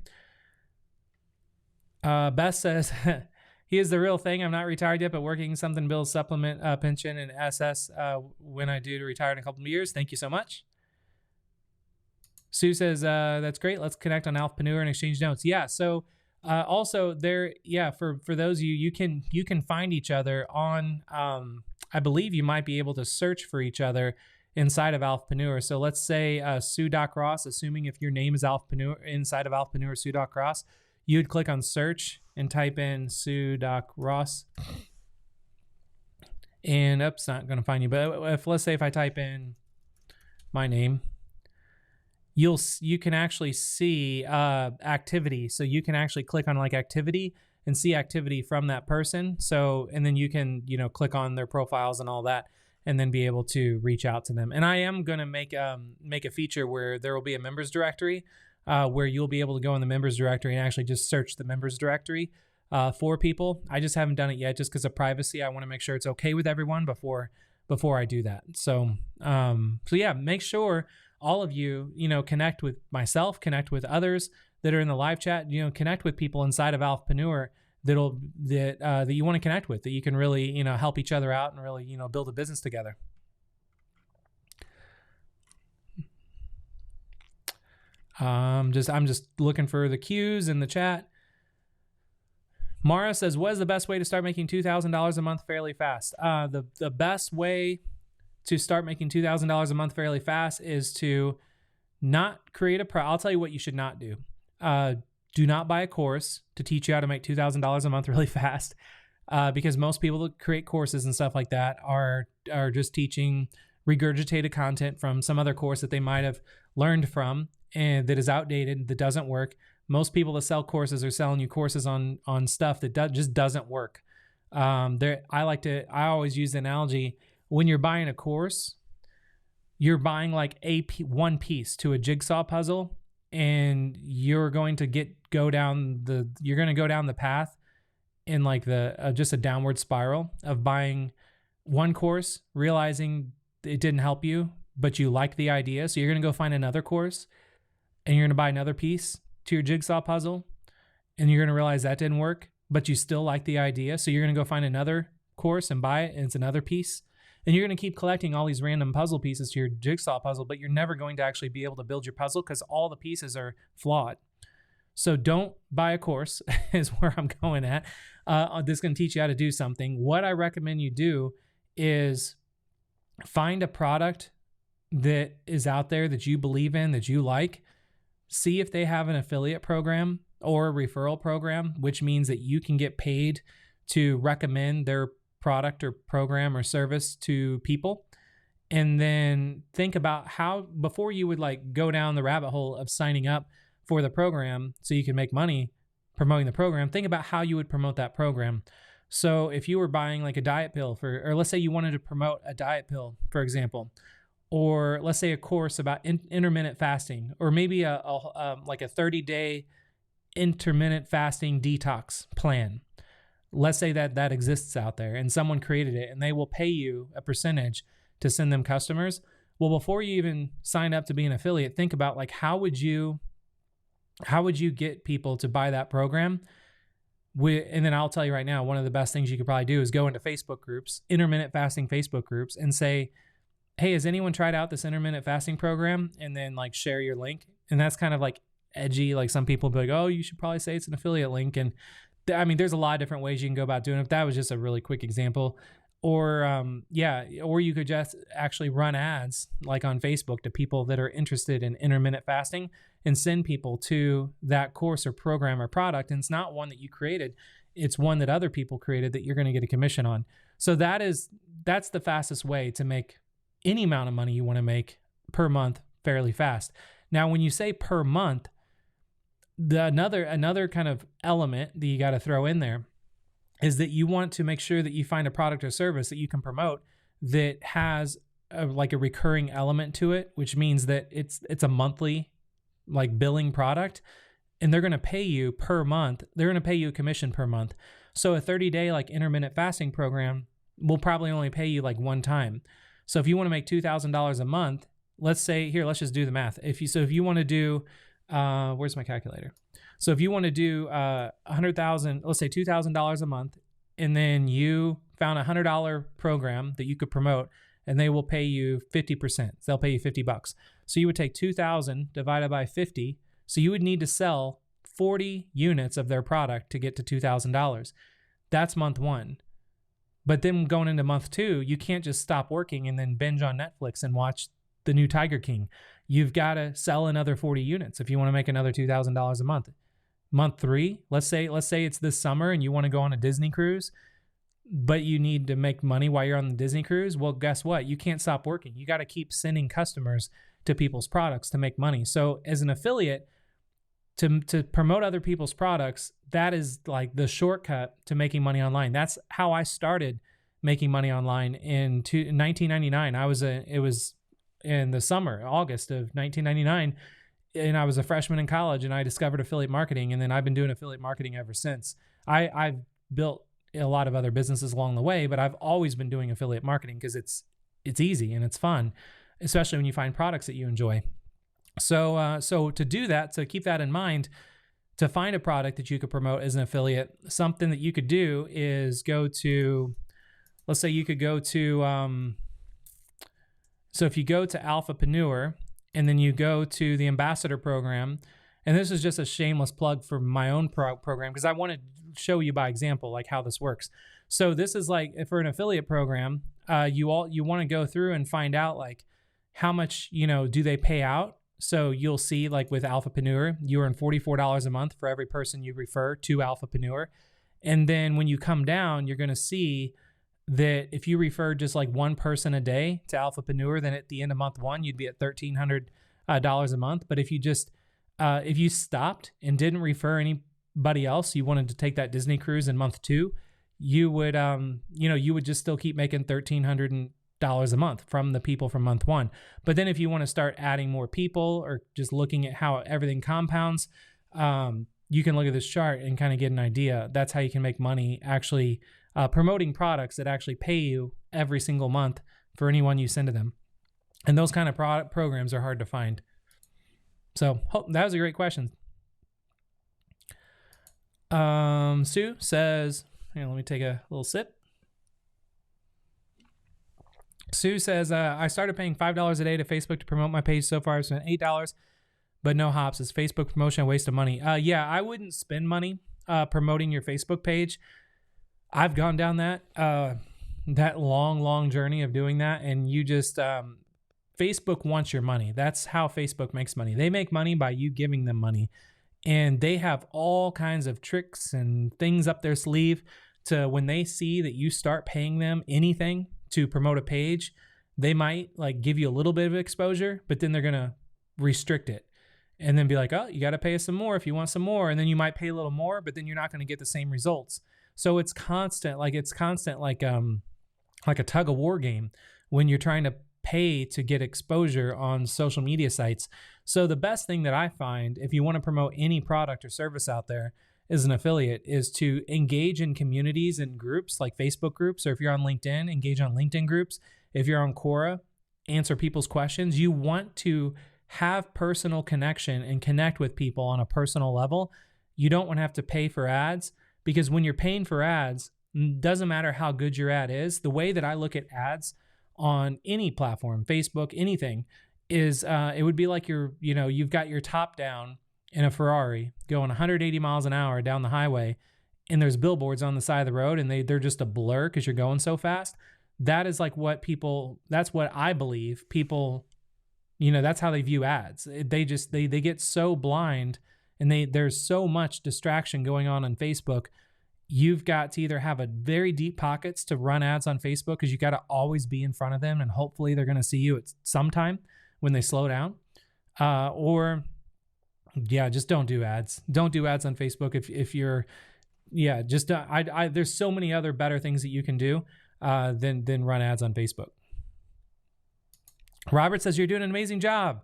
Speaker 1: Beth says, he is the real thing. I'm not retired yet, but working something bills supplement, pension, and SS when I do to retire in a couple of years. Thank you so much. Sue says, that's great. Let's connect on Alphapreneur and exchange notes. Yeah. So also there, for those of you can find each other on, I believe you might be able to search for each other inside of Alphapreneur. So let's say Sue Doc Ross, assuming if your name is Alphapreneur, inside of Alphapreneur, Sue Doc Ross, you'd click on search and type in Sue Doc Ross. And it's not going to find you. But let's say if I type in my name, you can actually see activity. So you can actually click on activity and see activity from that person. So, and then you can, click on their profiles and all that, and then be able to reach out to them. And I am going to make a feature where there will be a members directory where you'll be able to go in the members directory and actually just search the members directory for people. I just haven't done it yet just because of privacy. I want to make sure it's okay with everyone before I do that. So yeah, make sure all of you, connect with myself, connect with others that are in the live chat, connect with people inside of Alphapreneur that you want to connect with, that you can really, help each other out and really, build a business together. I'm just looking for the cues in the chat. Mara says, what is the best way to start making $2,000 a month fairly fast? The best way to start making $2,000 a month fairly fast is to not create I'll tell you what you should not do. Do not buy a course to teach you how to make $2,000 a month really fast, because most people that create courses and stuff like that are just teaching regurgitated content from some other course that they might have learned from and that is outdated, that doesn't work. Most people that sell courses are selling you courses on stuff that just doesn't work. I always use the analogy, when you're buying a course, you're buying one piece to a jigsaw puzzle, and you're going to go down the path in just a downward spiral of buying one course, realizing it didn't help you, but you like the idea. So you're going to go find another course, and you're going to buy another piece to your jigsaw puzzle, and you're going to realize that didn't work, but you still like the idea. So you're going to go find another course and buy it, and it's another piece. And you're going to keep collecting all these random puzzle pieces to your jigsaw puzzle, but you're never going to actually be able to build your puzzle because all the pieces are flawed. So don't buy a course is where I'm going at. This is going to teach you how to do something. What I recommend you do is find a product that is out there that you believe in, that you like. See if they have an affiliate program or a referral program, which means that you can get paid to recommend their product or program or service to people. And then think about how, before you would like go down the rabbit hole of signing up for the program so you can make money promoting the program, think about how you would promote that program. So if you were buying like a diet pill or let's say you wanted to promote a diet pill, for example, or let's say a course about intermittent fasting, or maybe like a 30-day intermittent fasting detox plan. Let's say that exists out there and someone created it and they will pay you a percentage to send them customers. Well, before you even sign up to be an affiliate, think about like, how would you get people to buy that program? And then I'll tell you right now, one of the best things you could probably do is go into Facebook groups, intermittent fasting Facebook groups, and say, hey, has anyone tried out this intermittent fasting program? And then like share your link. And that's kind of like edgy. Like some people be like, oh, you should probably say it's an affiliate link. And I mean, there's a lot of different ways you can go about doing it. That was just a really quick example. Or or you could just actually run ads like on Facebook to people that are interested in intermittent fasting and send people to that course or program or product. And it's not one that you created. It's one that other people created that you're going to get a commission on. So that's the fastest way to make any amount of money you want to make per month fairly fast. Now, when you say per month, another kind of element that you got to throw in there is that you want to make sure that you find a product or service that you can promote that has a recurring element to it, which means that it's a monthly like billing product, and they're going to pay you per month. They're going to pay you a commission per month. So a 30-day like intermittent fasting program will probably only pay you like one time. So if you want to make $2,000 a month, let's just do the math. If you want to do, where's my calculator? So if you want to do $100,000, let's say $2,000 a month, and then you found a $100 program that you could promote, and they will pay you 50%. So they'll pay you $50. So you would take 2,000 divided by 50. So you would need to sell 40 units of their product to get to $2,000. That's month one. But then going into month two, you can't just stop working and then binge on Netflix and watch the new Tiger King. You've got to sell another 40 units if you want to make another $2,000 a month. Month three, let's say it's this summer and you want to go on a Disney cruise, but you need to make money while you're on the Disney cruise. Well, guess what? You can't stop working. You got to keep sending customers to people's products to make money. So as an affiliate, to promote other people's products, that is like the shortcut to making money online. That's how I started making money online in 1999. It was in the summer, August of 1999, and I was a freshman in college, and I discovered affiliate marketing, and then I've been doing affiliate marketing ever since. I've built a lot of other businesses along the way, but I've always been doing affiliate marketing because it's easy and it's fun, especially when you find products that you enjoy. So to do that, to keep that in mind, to find a product that you could promote as an affiliate, something that you could do is go to, let's say you could go to, so if you go to Alphapreneur and then you go to the ambassador program, and this is just a shameless plug for my own program because I want to show you by example like how this works. So this is like for an affiliate program, you want to go through and find out like how much do they pay out. So you'll see like with Alphapreneur, you earn $44 a month for every person you refer to Alphapreneur. And then when you come down, you're going to see that if you refer just like one person a day to Alphapreneur, then at the end of month one, you'd be at $1,300 a month. But if you just, if you stopped and didn't refer anybody else, you wanted to take that Disney cruise in month two, you would, you would just still keep making $1,300 a month from the people from month one. But then if you want to start adding more people or just looking at how everything compounds, you can look at this chart and kind of get an idea. That's how you can make money actually promoting products that actually pay you every single month for anyone you send to them. And those kind of programs are hard to find. So that was a great question. Sue says, here, let me take a little sip. Sue says, I started paying $5 a day to Facebook to promote my page. So far, I've spent $8, but no hops. Is Facebook promotion a waste of money? Yeah, I wouldn't spend money promoting your Facebook page. I've gone down that long journey of doing that, and you just Facebook wants your money. That's how Facebook makes money. They make money by you giving them money, and they have all kinds of tricks and things up their sleeve to when they see that you start paying them anything to promote a page, they might like give you a little bit of exposure, but then they're going to restrict it and then be like, oh, you got to pay us some more if you want some more. And then you might pay a little more, but then you're not going to get the same results. So it's constant like a tug of war game when you're trying to pay to get exposure on social media sites. So the best thing that I find if you want to promote any product or service out there as an affiliate is to engage in communities and groups like Facebook groups, or if you're on LinkedIn, engage on LinkedIn groups. If you're on Quora, answer people's questions. You want to have personal connection and connect with people on a personal level. You don't want to have to pay for ads, because when you're paying for ads, doesn't matter how good your ad is. The way that I look at ads on any platform, Facebook, anything, is it would be like you've got your top down in a Ferrari going 180 miles an hour down the highway, and there's billboards on the side of the road, and they're just a blur because you're going so fast. That is like that's what I believe people, that's how they view ads. They get so blind, and there's so much distraction going on Facebook. You've got to either have a very deep pockets to run ads on Facebook, because you got to always be in front of them, and hopefully they're going to see you at some time when they slow down, or just don't do ads. Don't do ads on Facebook if you're, there's so many other better things that you can do than run ads on Facebook. Robert says, you're doing an amazing job.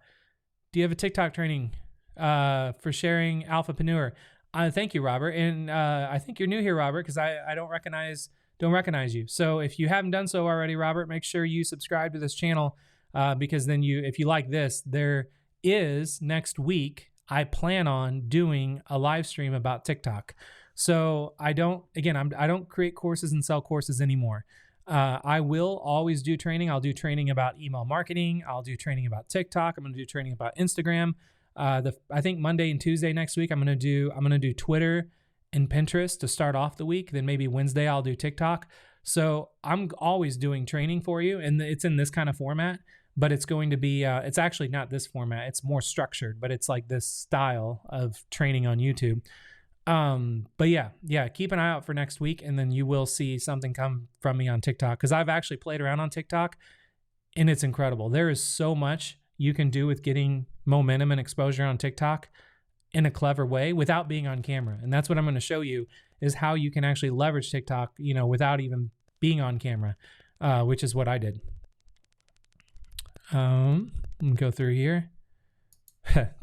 Speaker 1: Do you have a TikTok training for sharing Alphapreneur? Thank you, Robert. And I think you're new here, Robert, because I don't recognize you. So if you haven't done so already, Robert, make sure you subscribe to this channel, because then if you like this, there is next week, I plan on doing a live stream about TikTok. So I don't create courses and sell courses anymore. I will always do training. I'll do training about email marketing. I'll do training about TikTok. I'm going to do training about Instagram. I think Monday and Tuesday next week, I'm going to do Twitter and Pinterest to start off the week. Then maybe Wednesday I'll do TikTok. So I'm always doing training for you, and it's in this kind of format, but it's going to be, it's actually not this format. It's more structured, but it's like this style of training on YouTube. But yeah, keep an eye out for next week, and then you will see something come from me on TikTok, because I've actually played around on TikTok, and it's incredible. There is so much you can do with getting momentum and exposure on TikTok in a clever way without being on camera. And that's what I'm going to show you, is how you can actually leverage TikTok, without even being on camera, which is what I did. Let me go through here.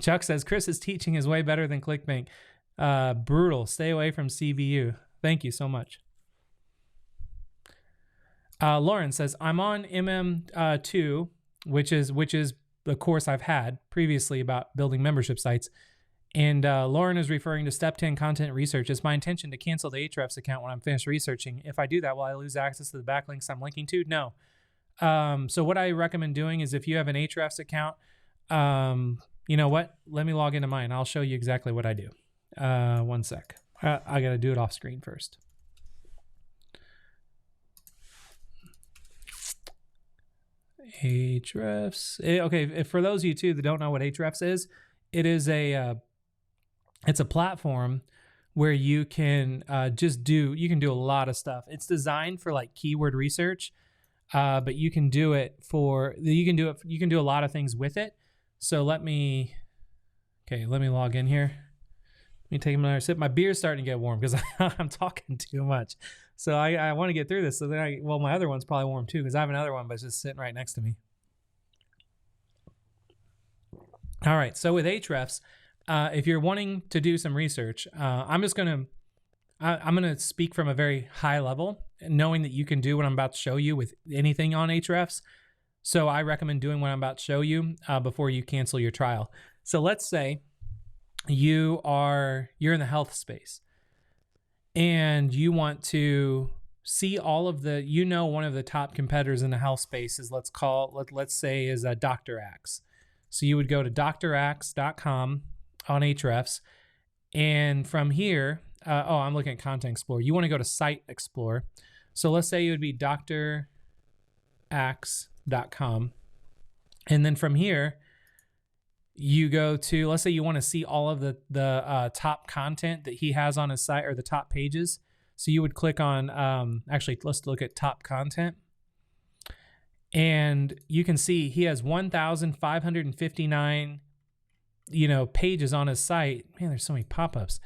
Speaker 1: Chuck says, Chris's teaching is way better than ClickBank. Brutal. Stay away from CVU. Thank you so much. Lauren says, I'm on MM2, which is the course I've had previously about building membership sites. And Lauren is referring to step 10 content research. It's my intention to cancel the Ahrefs account when I'm finished researching. If I do that, will I lose access to the backlinks I'm linking to? No. So what I recommend doing is, if you have an Ahrefs account, you know what? Let me log into mine. I'll show you exactly what I do. One sec. I got to do it off screen first. Ahrefs. Okay, for those of you too that don't know what Ahrefs is, it's a platform where you can do a lot of stuff. It's designed for like keyword research, but you can do a lot of things with it. So let me log in here. Let me take another sip. My beer's starting to get warm because I'm talking too much. So I want to get through this. So then my other one's probably warm too, because I have another one, but it's just sitting right next to me. All right. So with Ahrefs, if you're wanting to do some research, I'm going to speak from a very high level, knowing that you can do what I'm about to show you with anything on Ahrefs. So I recommend doing what I'm about to show you before you cancel your trial. So let's say you're in the health space, and you want to see all of the, one of the top competitors in the health space is, let's say is a Dr. Axe. So you would go to draxe.com on Ahrefs, and from here, I'm looking at Content Explorer. You want to go to Site Explorer. So let's say it would be draxe.com, and then from here, you go to, let's say you want to see all of the top content that he has on his site, or the top pages. So you would click on, actually, let's look at top content. And you can see he has 1,559, pages on his site. Man, there's so many pop-ups.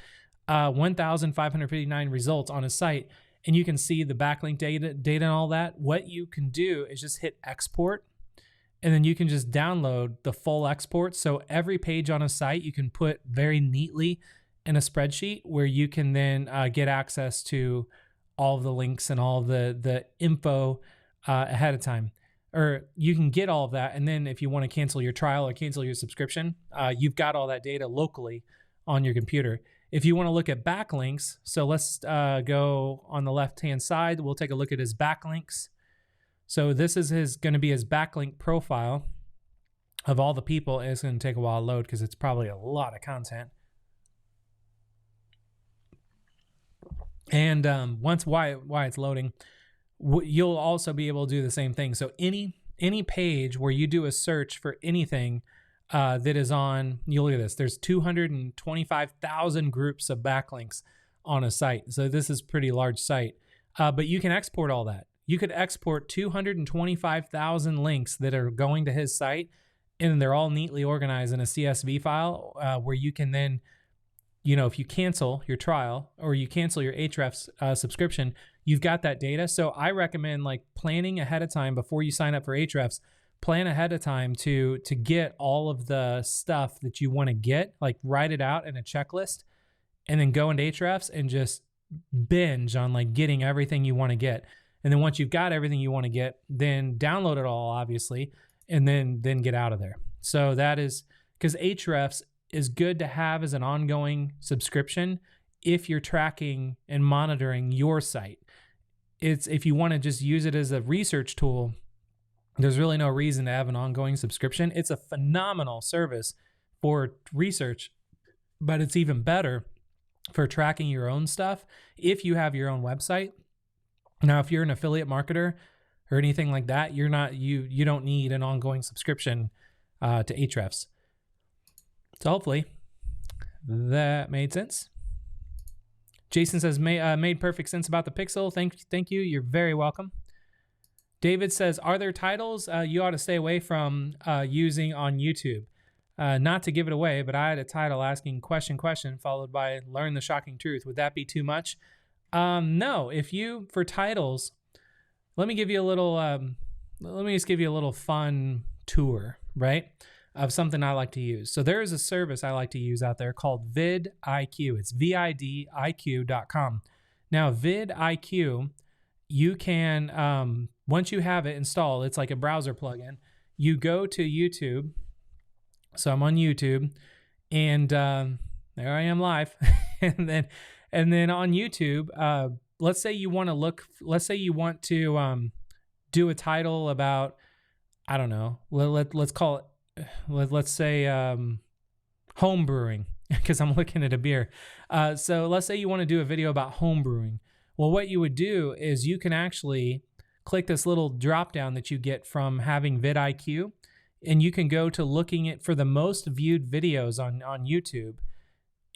Speaker 1: 1,559 results on his site. And you can see the backlink data and all that. What you can do is just hit export, and then you can just download the full export. So every page on a site you can put very neatly in a spreadsheet where you can then get access to all of the links and all the info ahead of time. Or you can get all of that, and then if you want to cancel your trial or cancel your subscription, you've got all that data locally on your computer. If you want to look at backlinks, so let's go on the left-hand side. We'll take a look at his backlinks. So this is going to be his backlink profile of all the people. And it's going to take a while to load because it's probably a lot of content. And once why it's loading, you'll also be able to do the same thing. So any page where you do a search for anything that is on, you look at this, there's 225,000 groups of backlinks on a site. So this is a pretty large site, but you can export all that. You could export 225,000 links that are going to his site, and they're all neatly organized in a CSV file where you can then, if you cancel your trial or you cancel your Ahrefs subscription, you've got that data. So I recommend planning ahead of time before you sign up for Ahrefs. Plan ahead of time to get all of the stuff that you want to get, write it out in a checklist, and then go into Ahrefs and just binge on getting everything you want to get. And then once you've got everything you want to get, then download it all, obviously, and then get out of there. So that is because Ahrefs is good to have as an ongoing subscription if you're tracking and monitoring your site. It's if you want to just use it as a research tool, there's really no reason to have an ongoing subscription. It's a phenomenal service for research, but it's even better for tracking your own stuff if you have your own website. Now, if you're an affiliate marketer or anything like that, you don't need an ongoing subscription to Ahrefs. So hopefully that made sense. Jason says, made perfect sense about the pixel. Thank you. You're very welcome. David says, are there titles you ought to stay away from using on YouTube? Not to give it away, but I had a title asking question, followed by learn the shocking truth. Would that be too much? No, for titles, let me give you a little fun tour, right? Of something I like to use. So there is a service I like to use out there called vidIQ. It's vidiq.com. Now, vidIQ, you can, once you have it installed, it's like a browser plugin. You go to YouTube. So I'm on YouTube, and there I am live. and then on YouTube, let's say you want to do a title about, I don't know, let's call it, let's say home brewing, because I'm looking at a beer. So let's say you want to do a video about home brewing. Well, what you would do is you can actually click this little drop down that you get from having vidIQ, and you can go to looking at for the most viewed videos on YouTube.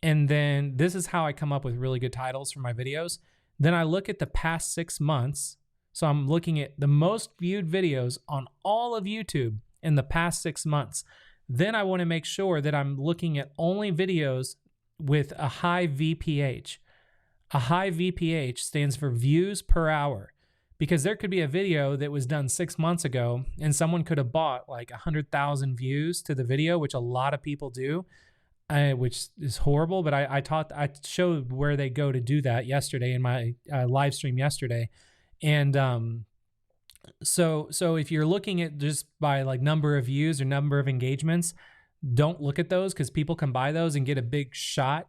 Speaker 1: And then this is how I come up with really good titles for my videos. Then I look at the past 6 months. So I'm looking at the most viewed videos on all of YouTube in the past 6 months. Then I want to make sure that I'm looking at only videos with a high VPH. A high VPH stands for views per hour, because there could be a video that was done 6 months ago and someone could have bought 100,000 views to the video, which a lot of people do, which is horrible. But I showed where they go to do that yesterday in my live stream yesterday. And so if you're looking at just by number of views or number of engagements, don't look at those, because people can buy those and get a big shot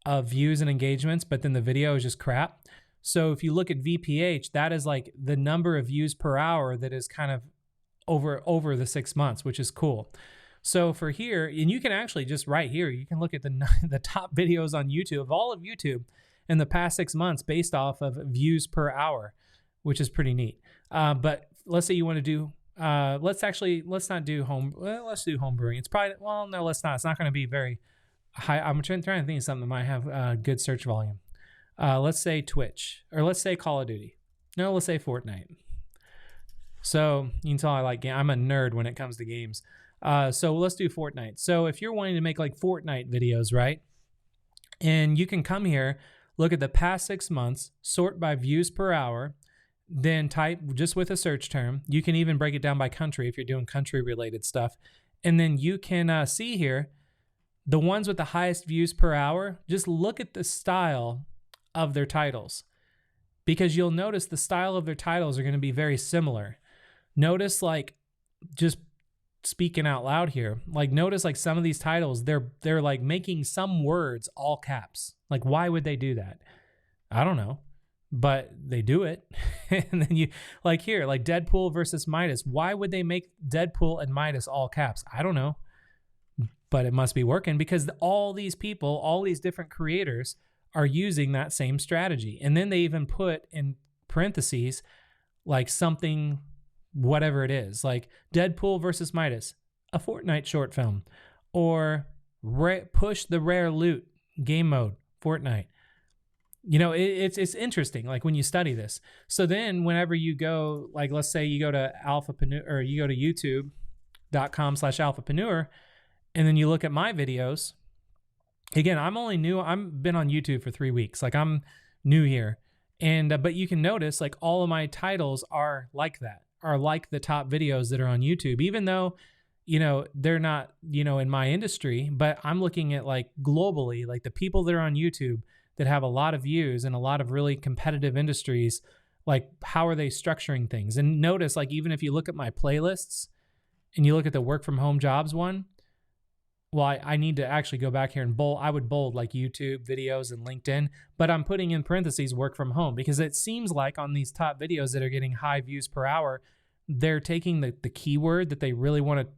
Speaker 1: of views and engagements, but then the video is just crap. So if you look at VPH, that is the number of views per hour that is kind of over the 6 months, which is cool. So for here, and you can actually just right here, you can look at the top videos on YouTube, of all of YouTube in the past 6 months based off of views per hour, which is pretty neat. But let's say you want to do, let's not do home. Well, let's do home brewing. It's probably, well, no, let's not. It's not going to be very high. I'm trying to think of something that might have good search volume. Let's say Twitch, or let's say Call of Duty. No, let's say Fortnite. So you can tell I'm a nerd when it comes to games. So let's do Fortnite. So if you're wanting to make like Fortnite videos, right? And you can come here, look at the past 6 months, sort by views per hour, then type just with a search term. You can even break it down by country if you're doing country related stuff. And then you can see here the ones with the highest views per hour. Just look at the style of their titles, because you'll notice the style of their titles are going to be very similar. Notice, like, just speaking out loud here, like, notice like some of these titles, they're like making some words all caps. Like, why would they do that? I don't know, but they do it. And then you like here, like Deadpool versus Midas. Why would they make Deadpool and Midas all caps? I don't know, but it must be working, because all these people, all these different creators are using that same strategy. And then they even put in parentheses like something, whatever it is, like Deadpool versus Midas, a Fortnite short film, or push the rare loot game mode, Fortnite. You know, it's interesting, like when you study this. So then whenever you go, like, let's say you go to Alphapreneur, or you go to youtube.com/Alphapreneur, and then you look at my videos. Again, I'm only new. I've been on YouTube for 3 weeks. Like, I'm new here. And, but you can notice like all of my titles are like that, are like the top videos that are on YouTube, even though, you know, they're not, you know, in my industry, but I'm looking at like globally, like the people that are on YouTube that have a lot of views and a lot of really competitive industries, like how are they structuring things? And notice, like, even if you look at my playlists and you look at the work from home jobs one, well, I need to actually go back here and bold. I would bold like YouTube videos and LinkedIn, but I'm putting in parentheses work from home, because it seems like on these top videos that are getting high views per hour, they're taking the keyword that they really want to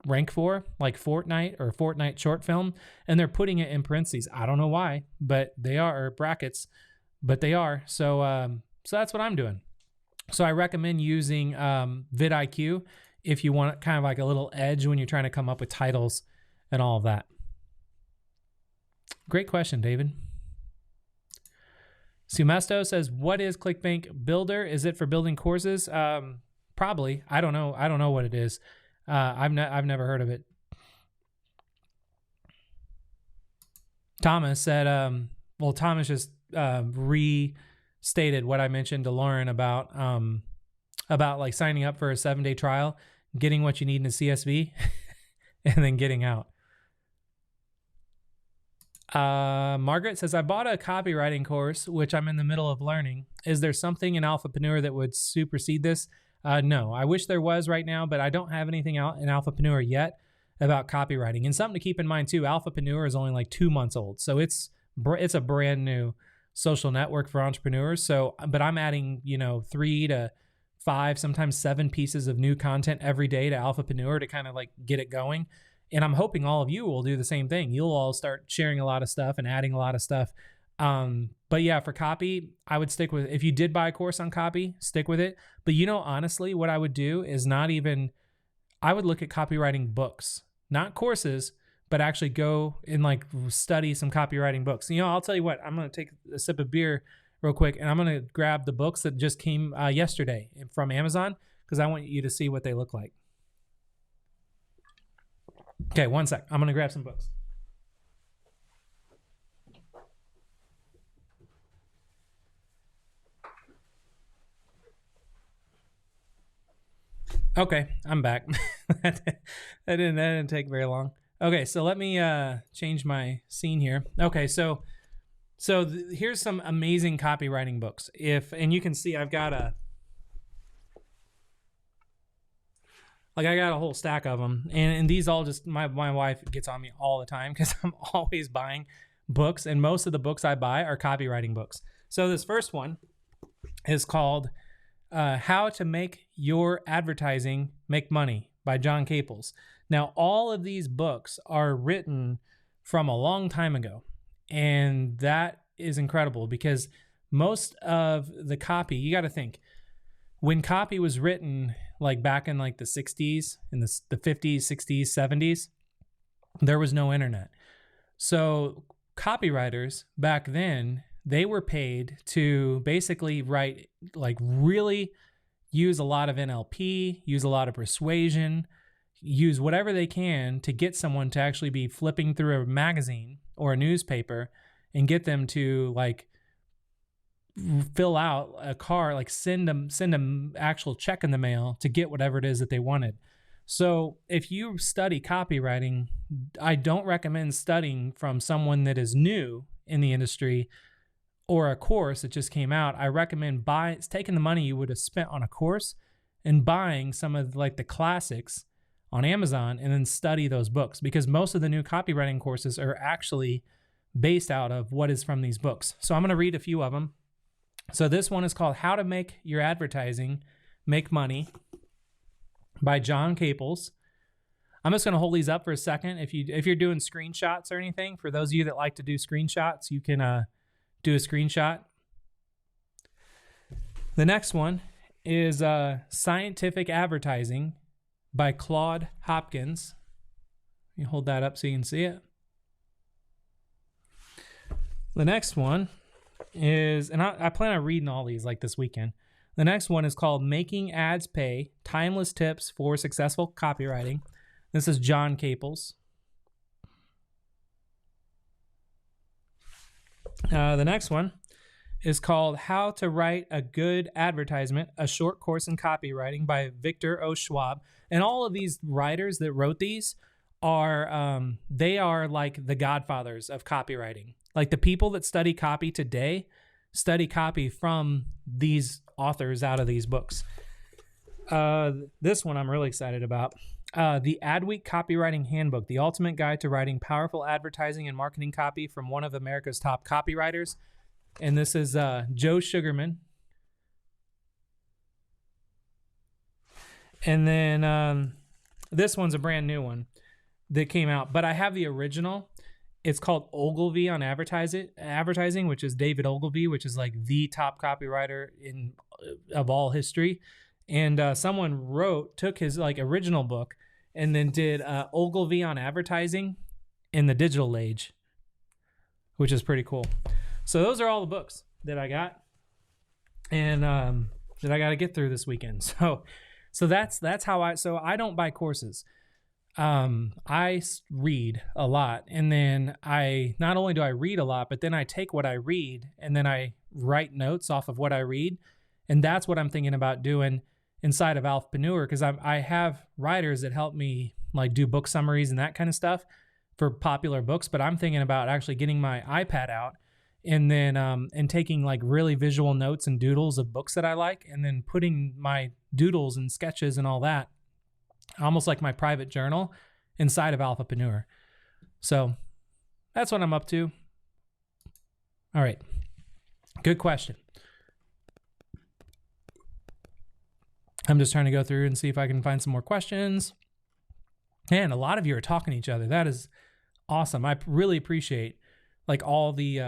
Speaker 1: rank for, like Fortnite or Fortnite short film, and they're putting it in parentheses. I don't know why, but they are, or brackets, but they are. So so that's what I'm doing. So I recommend using vidIQ if you want kind of like a little edge when you're trying to come up with titles and all of that. Great question, David. Sumesto says, what is ClickBank Builder? Is it for building courses? Probably. I don't know. I don't know what it is. I've never heard of it. Thomas said, well, Thomas just restated what I mentioned to Lauren about like signing up for a 7-day trial, getting what you need in a CSV, and then getting out. Margaret says, I bought a copywriting course, which I'm in the middle of learning. Is there something in Alphapreneur that would supersede this? No, I wish there was right now, but I don't have anything out in Alphapreneur yet about copywriting. And something to keep in mind too, Alphapreneur is only like 2 months old. So it's a brand new social network for entrepreneurs. So, but I'm adding, 3 to 5, sometimes 7 pieces of new content every day to Alphapreneur to kind of like get it going. And I'm hoping all of you will do the same thing. You'll all start sharing a lot of stuff and adding a lot of stuff. But yeah, for copy, I would stick with, if you did buy a course on copy, stick with it. But honestly, what I would do is I would look at copywriting books, not courses, but actually go and like study some copywriting books. I'll tell you what, I'm going to take a sip of beer real quick, and I'm going to grab the books that just came yesterday from Amazon, because I want you to see what they look like. Okay, one sec. I'm going to grab some books. Okay, I'm back. that didn't take very long. Okay, so let me change my scene here. Okay, so here's some amazing copywriting books. And you can see I've got a whole stack of them, and these all just my wife gets on me all the time because I'm always buying books, and most of the books I buy are copywriting books. So this first one is called How to Make Your Advertising Make Money by John Caples. Now, all of these books are written from a long time ago, and that is incredible because most of the copy, you got to think, when copy was written, like back in like the 60s, in the 50s, 60s, 70s, there was no internet. So copywriters back then, they were paid to basically write like really use a lot of NLP, use a lot of persuasion, use whatever they can to get someone to actually be flipping through a magazine or a newspaper and get them to like fill out a card, like send them actual check in the mail to get whatever it is that they wanted. So if you study copywriting, I don't recommend studying from someone that is new in the industry or a course that just came out. I recommend taking the money you would have spent on a course and buying some of like the classics on Amazon and then study those books, because most of the new copywriting courses are actually based out of what is from these books. So I'm going to read a few of them. So this one is called How to Make Your Advertising Make Money by John Caples. I'm just going to hold these up for a second. If you're doing screenshots or anything, for those of you that like to do screenshots, you can do a screenshot. The next one is Scientific Advertising by Claude Hopkins. You hold that up so you can see it. The next one is, and I plan on reading all these like this weekend. The next one is called Making Ads Pay, Timeless Tips for Successful Copywriting. This is John Caples. The next one is called How to Write a Good Advertisement, A Short Course in Copywriting by Victor O. Schwab. And all of these writers that wrote these are, they are like the godfathers of copywriting. Like the people that study copy today study copy from these authors out of these books. This one I'm really excited about. The Adweek Copywriting Handbook, the ultimate guide to writing powerful advertising and marketing copy from one of America's top copywriters. And this is Joe Sugarman. And then this one's a brand new one that came out, but I have the original. It's called Ogilvy on Advertising, which is David Ogilvy, which is like the top copywriter of all history. And someone took his like original book and then did Ogilvy on Advertising in the digital age, which is pretty cool. So those are all the books that I got and that I got to get through this weekend. So that's how I don't buy courses. I read a lot, and then not only do I read a lot, but then I take what I read and then I write notes off of what I read. And that's what I'm thinking about doing inside of Alphapreneur, because I have writers that help me like do book summaries and that kind of stuff for popular books. But I'm thinking about actually getting my iPad out and then and taking like really visual notes and doodles of books that I like, and then putting my doodles and sketches and all that, almost like my private journal, inside of Alphapreneur. So that's what I'm up to. All right. Good question. I'm just trying to go through and see if I can find some more questions. And a lot of you are talking to each other. That is awesome. I really appreciate like all the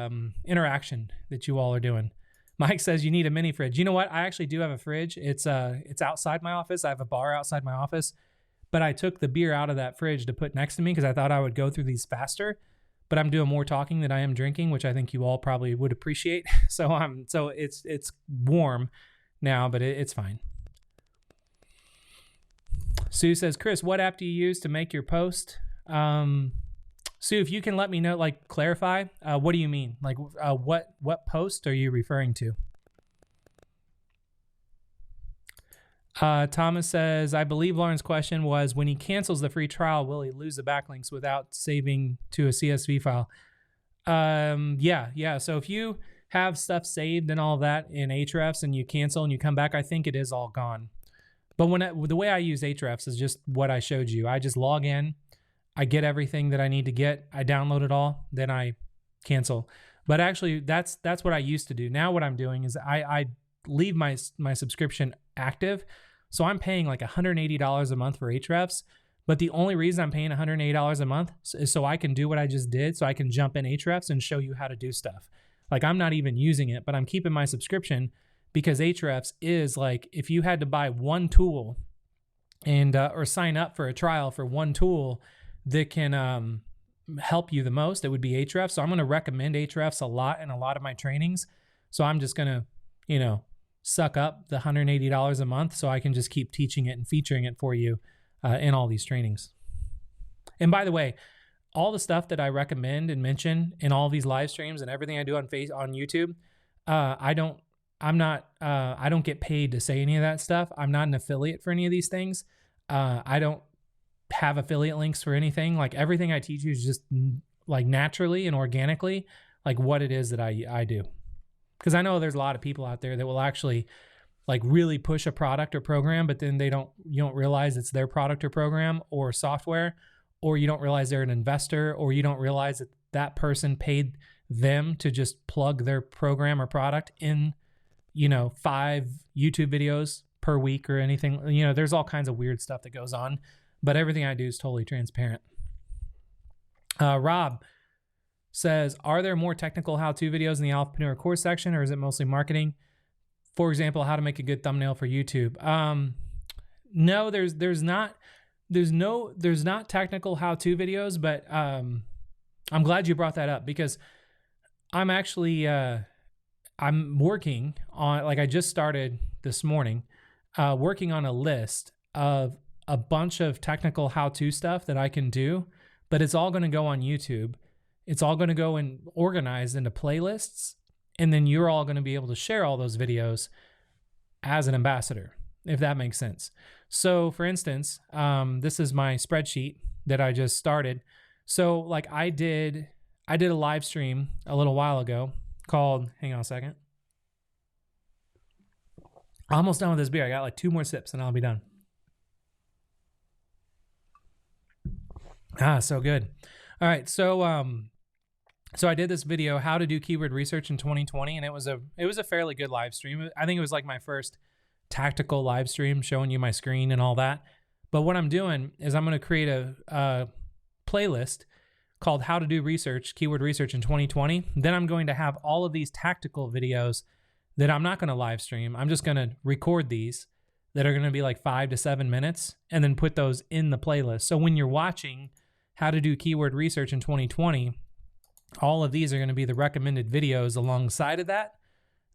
Speaker 1: interaction that you all are doing. Mike says you need a mini fridge. You know what? I actually do have a fridge. It's outside my office. I have a bar outside my office, but I took the beer out of that fridge to put next to me because I thought I would go through these faster. But I'm doing more talking than I am drinking, which I think you all probably would appreciate. So it's warm now, but it's fine. Sue says, Chris, what app do you use to make your post? Sue, if you can let me know, like clarify, what do you mean? Like what post are you referring to? Thomas says, I believe Lauren's question was, when he cancels the free trial, will he lose the backlinks without saving to a CSV file? Yeah. So if you have stuff saved and all that in Ahrefs and you cancel and you come back, I think it is all gone. But the way I use Ahrefs is just what I showed you. I just log in, I get everything that I need to get, I download it all, then I cancel. But actually, that's what I used to do. Now what I'm doing is I leave my subscription active. So I'm paying like $180 a month for Ahrefs. But the only reason I'm paying $180 a month is so I can do what I just did, so I can jump in Ahrefs and show you how to do stuff. Like I'm not even using it, but I'm keeping my subscription because Ahrefs is like, if you had to buy one tool and or sign up for a trial for one tool that can help you the most, it would be Ahrefs. So I'm going to recommend Ahrefs a lot in a lot of my trainings. So I'm just going to, suck up the $180 a month so I can just keep teaching it and featuring it for you in all these trainings. And by the way, all the stuff that I recommend and mention in all these live streams and everything I do on YouTube, I don't get paid to say any of that stuff. I'm not an affiliate for any of these things. I don't have affiliate links for anything. Like everything I teach you is just like naturally and organically, like what it is that I do. Because I know there's a lot of people out there that will actually like really push a product or program, but then you don't realize it's their product or program or software, or you don't realize they're an investor, or you don't realize that that person paid them to just plug their program or product in, 5 YouTube videos per week or anything. There's all kinds of weird stuff that goes on, but everything I do is totally transparent. Rob says, are there more technical how-to videos in the Alphapreneur course section, or is it mostly marketing? For example, how to make a good thumbnail for YouTube. No, there's not technical how-to videos, but I'm glad you brought that up, because I'm actually I'm working on, like I just started this morning, working on a list of a bunch of technical how-to stuff that I can do, but it's all going to go on YouTube. It's all going to go and organized into playlists, and then you're all going to be able to share all those videos as an ambassador, if that makes sense. So for instance, this is my spreadsheet that I just started. So like I did a live stream a little while ago called, hang on a second. Almost done with this beer. I got like 2 more sips and I'll be done. So good. All right. So I did this video, how to do keyword research in 2020. And it was a fairly good live stream. I think it was like my first tactical live stream showing you my screen and all that. But what I'm doing is I'm going to create a playlist called how to do keyword research in 2020. Then I'm going to have all of these tactical videos that I'm not going to live stream. I'm just going to record these that are going to be like 5 to 7 minutes and then put those in the playlist. So when you're watching how to do keyword research in 2020, all of these are going to be the recommended videos alongside of that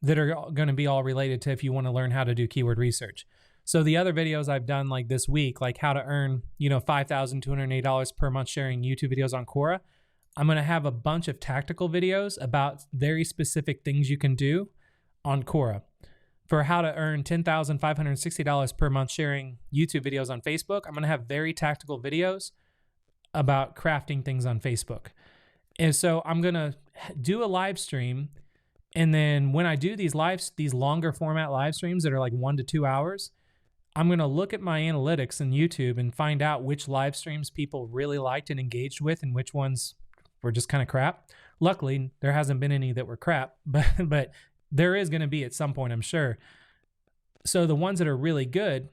Speaker 1: are going to be all related to if you want to learn how to do keyword research. So the other videos I've done like this week, like how to earn, $5,208 per month sharing YouTube videos on Quora, I'm going to have a bunch of tactical videos about very specific things you can do on Quora. For how to earn $10,560 per month sharing YouTube videos on Facebook, I'm going to have very tactical videos about crafting things on Facebook. And so I'm going to do a live stream. And then when I do these longer format live streams that are like 1 to 2 hours, I'm going to look at my analytics in YouTube and find out which live streams people really liked and engaged with and which ones were just kind of crap. Luckily, there hasn't been any that were crap, but there is going to be at some point, I'm sure. So the ones that are really good,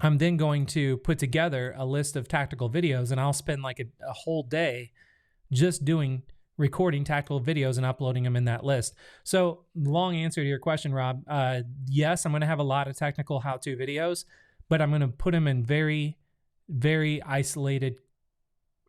Speaker 1: I'm then going to put together a list of tactical videos, and I'll spend like a whole day just recording tactical videos and uploading them in that list. So long answer to your question, Rob. Yes, I'm going to have a lot of technical how-to videos, but I'm going to put them in very, very isolated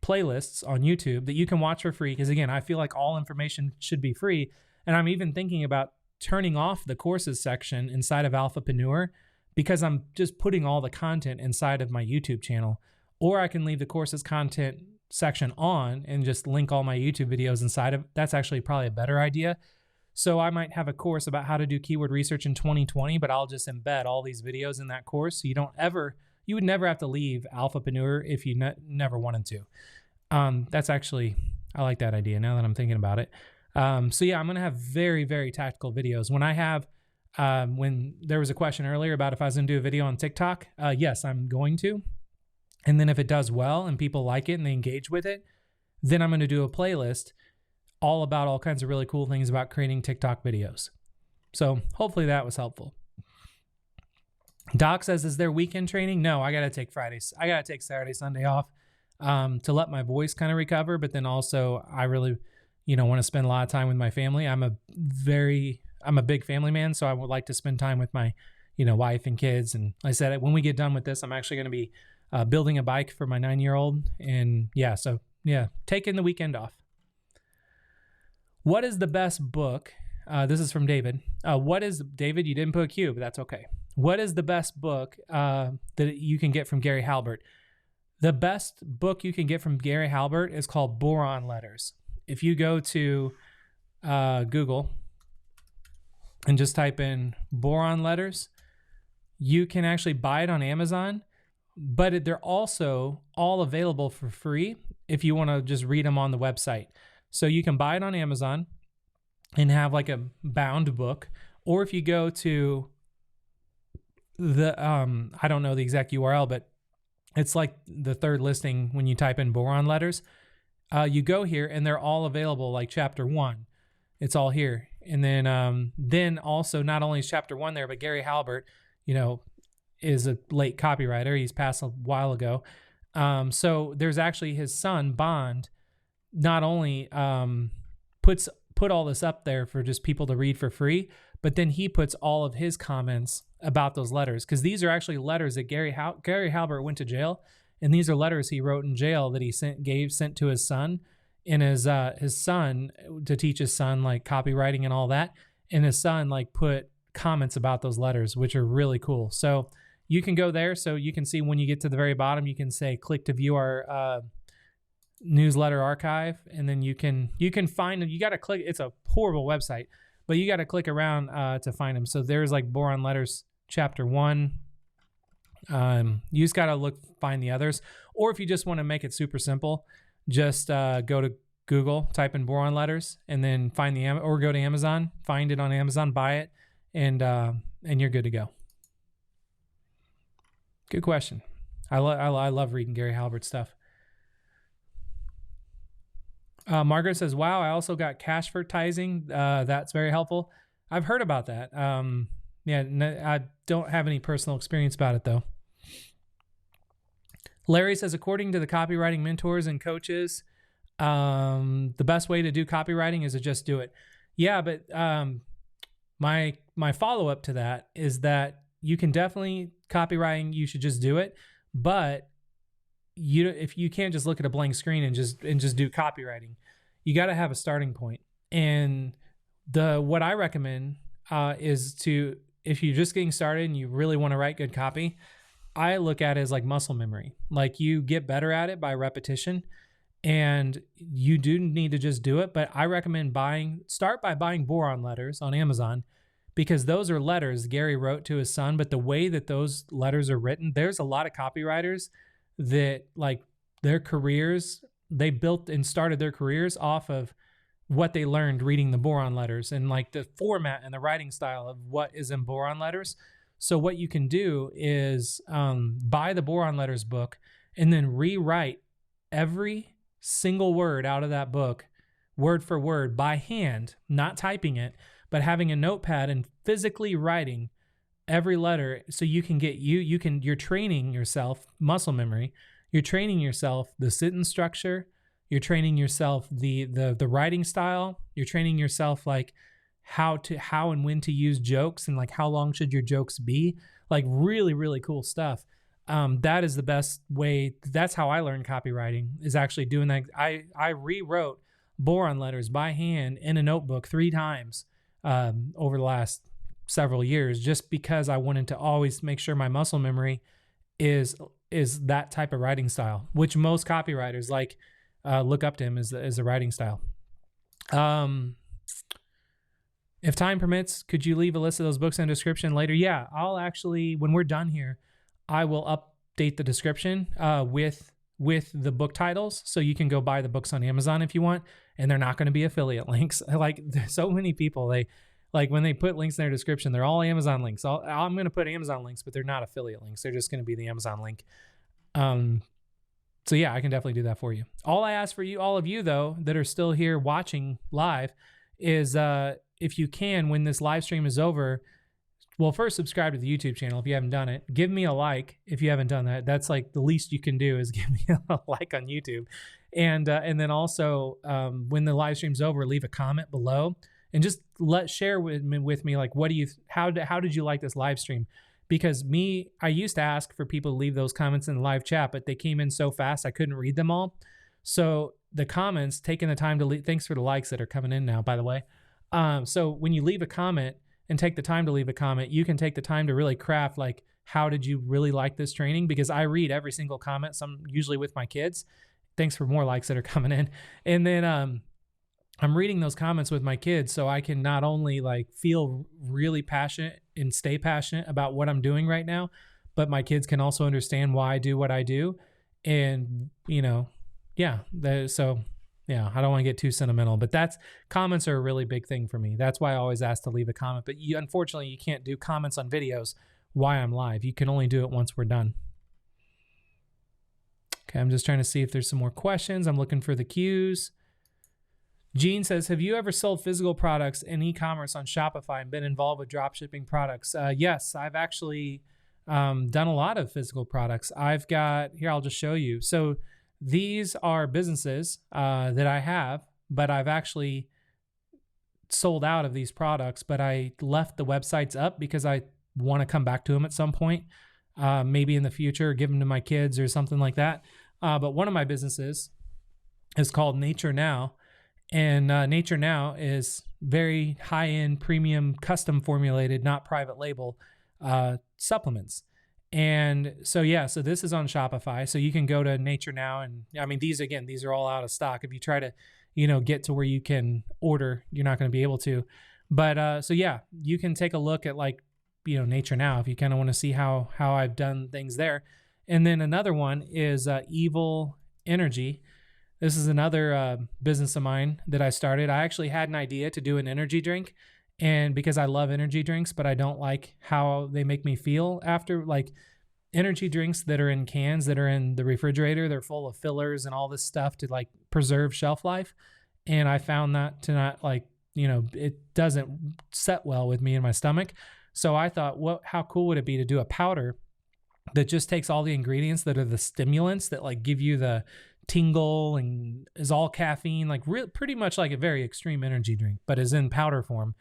Speaker 1: playlists on YouTube that you can watch for free. Because again, I feel like all information should be free. And I'm even thinking about turning off the courses section inside of Alphapreneur, because I'm just putting all the content inside of my YouTube channel. Or I can leave the courses content section on and just link all my YouTube videos inside of. That's actually probably a better idea. So I might have a course about how to do keyword research in 2020, but I'll just embed all these videos in that course. So you would never have to leave Alphapreneur if you never wanted to. That's actually, I like that idea now that I'm thinking about it. So yeah, I'm going to have very, very tactical videos. When there was a question earlier about if I was going to do a video on TikTok, yes, I'm going to. And then if it does well and people like it and they engage with it, then I'm going to do a playlist all about all kinds of really cool things about creating TikTok videos. So hopefully that was helpful. Doc says, is there weekend training? No, I got to take Fridays. I got to take Saturday, Sunday off to let my voice kind of recover. But then also I really, want to spend a lot of time with my family. I'm a big family man. So I would like to spend time with my, wife and kids. And like I said, when we get done with this, I'm actually going to be building a bike for my 9-year-old. And taking the weekend off. What is the best book This is from David. What is, David, you didn't put a Q, but that's okay. What is the best book that you can get from Gary Halbert? The best book you can get from Gary Halbert is called Boron Letters. If you go to Google and just type in Boron Letters, you can actually buy it on Amazon, but they're also all available for free if you want to just read them on the website. So you can buy it on Amazon and have like a bound book, or if you go to the, I don't know the exact URL, but it's like the third listing when you type in Boron Letters. You go here and they're all available, like chapter 1. It's all here. And then also not only is chapter 1 there, but Gary Halbert, is a late copywriter. He's passed a while ago. So there's actually his son, Bond, not only put all this up there for just people to read for free, but then he puts all of his comments about those letters, because these are actually letters that Gary Halbert went to jail, and these are letters he wrote in jail that he sent to his son, and his son, to teach his son like copywriting and all that, and his son like put comments about those letters, which are really cool. So you can go there, so you can see when you get to the very bottom, you can say click to view our newsletter archive, and then you can find them. You got to click. It's a horrible website, but you got to click around to find them. So there's like Boron Letters chapter 1. You just got to find the others, or if you just want to make it super simple, just go to Google, type in Boron Letters, and then find or go to Amazon, find it on Amazon, buy it, and you're good to go. Good question. I love reading Gary Halbert stuff. Margaret says, wow, I also got cashvertising. That's very helpful. I've heard about that. I don't have any personal experience about it, though. Larry says, according to the copywriting mentors and coaches, the best way to do copywriting is to just do it. Yeah, but my follow-up to that is that you can definitely copywriting, you should just do it, but if you can't just look at a blank screen and just do copywriting, you got to have a starting point. And what I recommend is to, if you're just getting started and you really want to write good copy, I look at it as like muscle memory. Like you get better at it by repetition, and you do need to just do it. But I recommend start by buying Boron Letters on Amazon, because those are letters Gary wrote to his son. But the way that those letters are written, there's a lot of copywriters that like their careers, they built and started their careers off of what they learned reading the Boron Letters and like the format and the writing style of what is in Boron Letters. So what you can do is buy the Boron Letters book and then rewrite every single word out of that book, word for word, by hand, not typing it, but having a notepad and physically writing every letter. So you can you're training yourself muscle memory. You're training yourself the sentence structure. You're training yourself the writing style. You're training yourself like how and when to use jokes, and like how long should your jokes be. Like really, really cool stuff. That is the best way. That's how I learned copywriting, is actually doing that. I rewrote Boron Letters by hand in a notebook 3 times over the last several years, just because I wanted to always make sure my muscle memory is that type of writing style, which most copywriters like look up to him as a writing style. If time permits, could you leave a list of those books in the description later? Yeah, I'll actually, when we're done here, I will update the description with the book titles, so you can go buy the books on Amazon if you want, and they're not going to be affiliate links. Like so many people, they like when they put links in their description, they're all Amazon links. I'm going to put Amazon links, but they're not affiliate links. They're just going to be the Amazon link. So yeah, I can definitely do that for you. All I ask for you, all of you though, that are still here watching live, is if you can, when this live stream is over, well, first subscribe to the YouTube channel if you haven't done it. Give me a like if you haven't done that. That's like the least you can do, is give me a like on YouTube. And then also when the live stream's over, leave a comment below and just share with me like, how did you like this live stream? Because I used to ask for people to leave those comments in the live chat, but they came in so fast I couldn't read them all. So the comments, taking the time to leave, thanks for the likes that are coming in now, by the way. So when you leave a comment and take the time to leave a comment, you can take the time to really craft like, how did you really like this training? Because I read every single comment, some usually with my kids. Thanks for more likes that are coming in. And then I'm reading those comments with my kids so I can not only like feel really passionate and stay passionate about what I'm doing right now, but my kids can also understand why I do what I do. And, you know, yeah, I don't want to get too sentimental, but comments are a really big thing for me. That's why I always ask to leave a comment. But unfortunately, you can't do comments on videos while I'm live. You can only do it once we're done. Okay, I'm just trying to see if there's some more questions. I'm looking for the cues. Gene says, have you ever sold physical products in e-commerce on Shopify and been involved with drop shipping products? Yes, I've actually done a lot of physical products. I've got, here, I'll just show you. So these are businesses that I have, but I've actually sold out of these products, but I left the websites up because I want to come back to them at some point, maybe in the future, give them to my kids or something like that. But one of my businesses is called Nature Now. And Nature Now is very high-end, premium, custom formulated, not private label supplements. And so, so this is on Shopify. So you can go to Nature Now. And I mean, these are all out of stock. If you try to, get to where you can order, you're not going to be able to. But you can take a look at like, Nature Now if you kind of want to see how I've done things there. And then another one is Evil Energy. This is another business of mine that I started. I actually had an idea to do an energy drink. And because I love energy drinks, but I don't like how they make me feel after, like energy drinks that are in cans, that are in the refrigerator, they're full of fillers and all this stuff to like preserve shelf life. And I found that to not like, it doesn't set well with me in my stomach. So I thought, how cool would it be to do a powder that just takes all the ingredients that are the stimulants that like give you the tingle and is all caffeine, like pretty much like a very extreme energy drink, but is in powder form.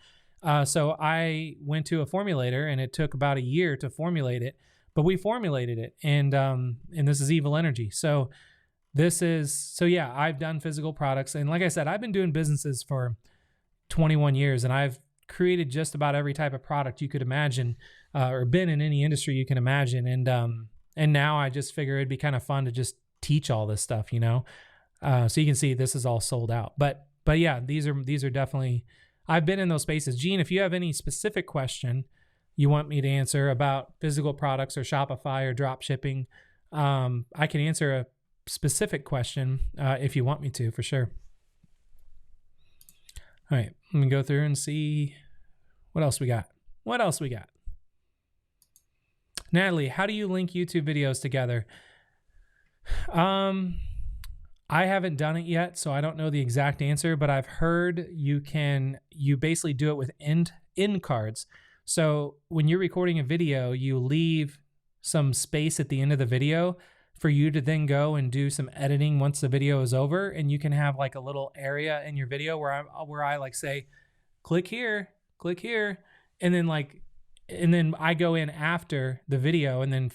Speaker 1: So I went to a formulator and it took about a year to formulate it, but we formulated it. And this is Evil Energy. So I've done physical products. And like I said, I've been doing businesses for 21 years and I've created just about every type of product you could imagine, or been in any industry you can imagine. And now I just figure it'd be kind of fun to just teach all this stuff, so you can see this is all sold out, but yeah, these are definitely, I've been in those spaces. Gene, if you have any specific question you want me to answer about physical products or Shopify or drop shipping, I can answer a specific question if you want me to, for sure. All right, let me go through and see what else we got. Natalie, how do you link YouTube videos together? I haven't done it yet, so I don't know the exact answer, but I've heard you basically do it with end cards. So when you're recording a video, you leave some space at the end of the video for you to then go and do some editing once the video is over. And you can have like a little area in your video where I like say, click here. And then I go in after the video and then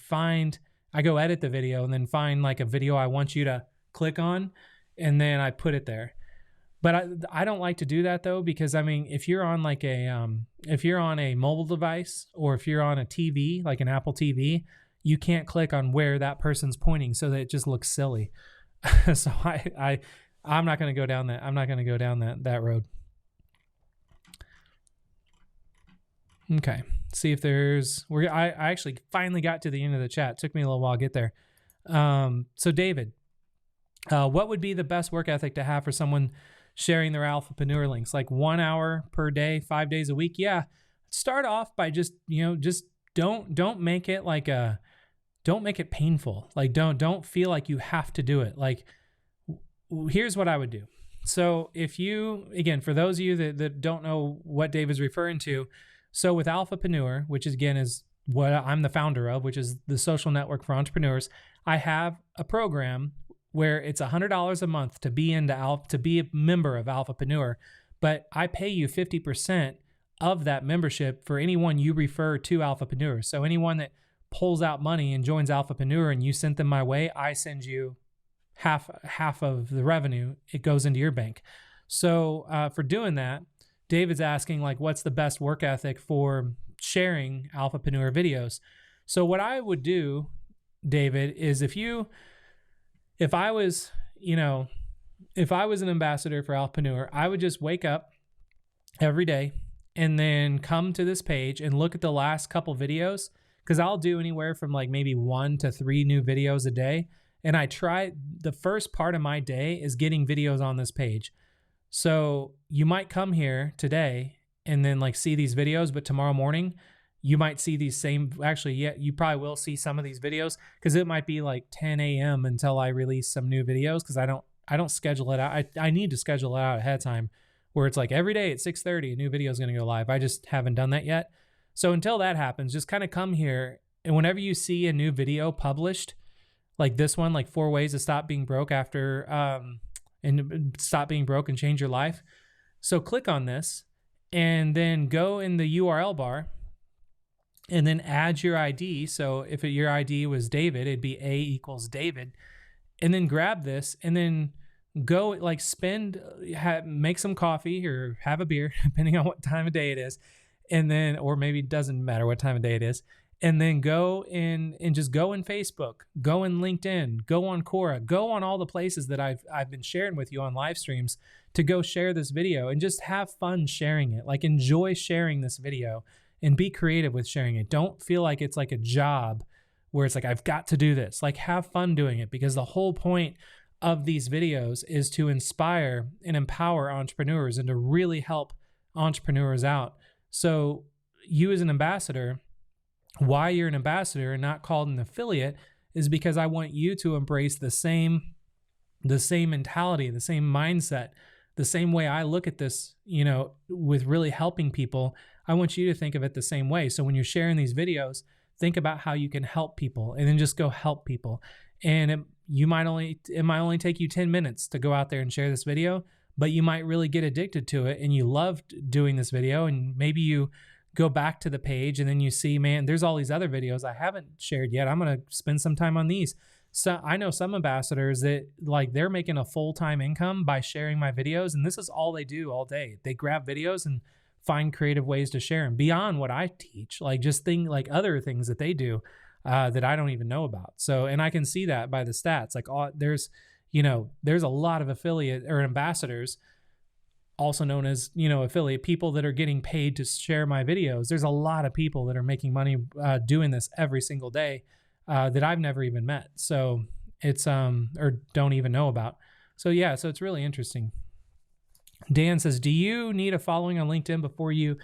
Speaker 1: I go edit the video and then find like a video I want you to click on, and then I put it there. But I don't like to do that though, because I mean, if you're on like if you're on a mobile device or if you're on a TV, like an Apple TV, you can't click on where that person's pointing, so that it just looks silly. So I'm not going to go down that. I'm not going to go down that road. Okay. See if I actually finally got to the end of the chat. It took me a little while to get there. So David, what would be the best work ethic to have for someone sharing their Alphapreneur links? Like 1 hour per day, 5 days a week? Yeah. Start off by just don't make it like don't make it painful. Like don't feel like you have to do it. Like here's what I would do. So if again, for those of you that don't know what Dave is referring to, so with Alphapreneur, which is what I'm the founder of, which is the social network for entrepreneurs, I have a program where it's $100 a month to be a member of Alphapreneur, but I pay you 50% of that membership for anyone you refer to Alphapreneur. So anyone that pulls out money and joins Alphapreneur and you sent them my way, I send you half of the revenue. It goes into your bank. So for doing that, David's asking like, what's the best work ethic for sharing Alphapreneur videos? So what I would do, David, is if I was an ambassador for Alphapreneur, I would just wake up every day and then come to this page and look at the last couple videos, because I'll do anywhere from like maybe 1 to 3 new videos a day. And I try, the first part of my day is getting videos on this page. So you might come here today and then like see these videos, but tomorrow morning you might see these same, actually, yeah, you probably will see some of these videos, because it might be like 10 a.m. until I release some new videos, because I don't schedule it out. I need to schedule it out ahead of time, where it's like every day at 6:30 a new video is going to go live. I just haven't done that yet. So until that happens, just kind of come here, and whenever you see a new video published, like this one, like 4 ways to stop being broke after and stop being broke and change your life. So click on this and then go in the URL bar and then add your ID. So if your ID was David, it'd be A = David. And then grab this and then go like make some coffee or have a beer, depending on what time of day it is. And then, or maybe it doesn't matter what time of day it is. And then go in and just go in Facebook, go in LinkedIn, go on Quora, go on all the places that I've been sharing with you on live streams to go share this video and just have fun sharing it. Like enjoy sharing this video and be creative with sharing it. Don't feel like it's like a job where it's like, I've got to do this. Like have fun doing it, because the whole point of these videos is to inspire and empower entrepreneurs and to really help entrepreneurs out. So you as an ambassador, why you're an ambassador and not called an affiliate is because I want you to embrace the same mentality, the same mindset, the same way I look at this, with really helping people. I want you to think of it the same way. So when you're sharing these videos, think about how you can help people and then just go help people. And it might only take you 10 minutes to go out there and share this video, but you might really get addicted to it and you loved doing this video, and maybe you go back to the page and then you see, man, there's all these other videos I haven't shared yet. I'm going to spend some time on these. So I know some ambassadors that like they're making a full-time income by sharing my videos, and this is all they do all day. They grab videos and find creative ways to share them beyond what I teach, like just other things that they do that I don't even know about. So, and I can see that by the stats. Like there's a lot of affiliate or ambassadors, also known as, affiliate people that are getting paid to share my videos. There's a lot of people that are making money doing this every single day that I've never even met. So it's, or don't even know about. So yeah, so it's really interesting. Dan says, do you need a following on LinkedIn before you're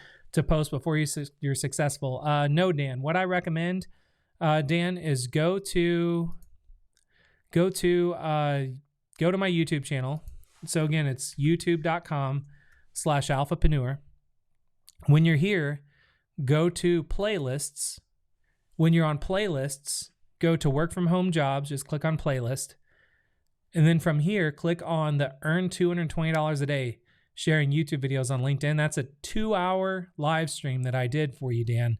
Speaker 1: successful? No, Dan. What I recommend, Dan, is go to my YouTube channel. So again, it's youtube.com/Alphapreneur. When you're here, go to playlists. When you're on playlists, go to work from home jobs, just click on playlist. And then from here, click on the earn $220 a day sharing YouTube videos on LinkedIn. That's a 2-hour live stream that I did for you, Dan,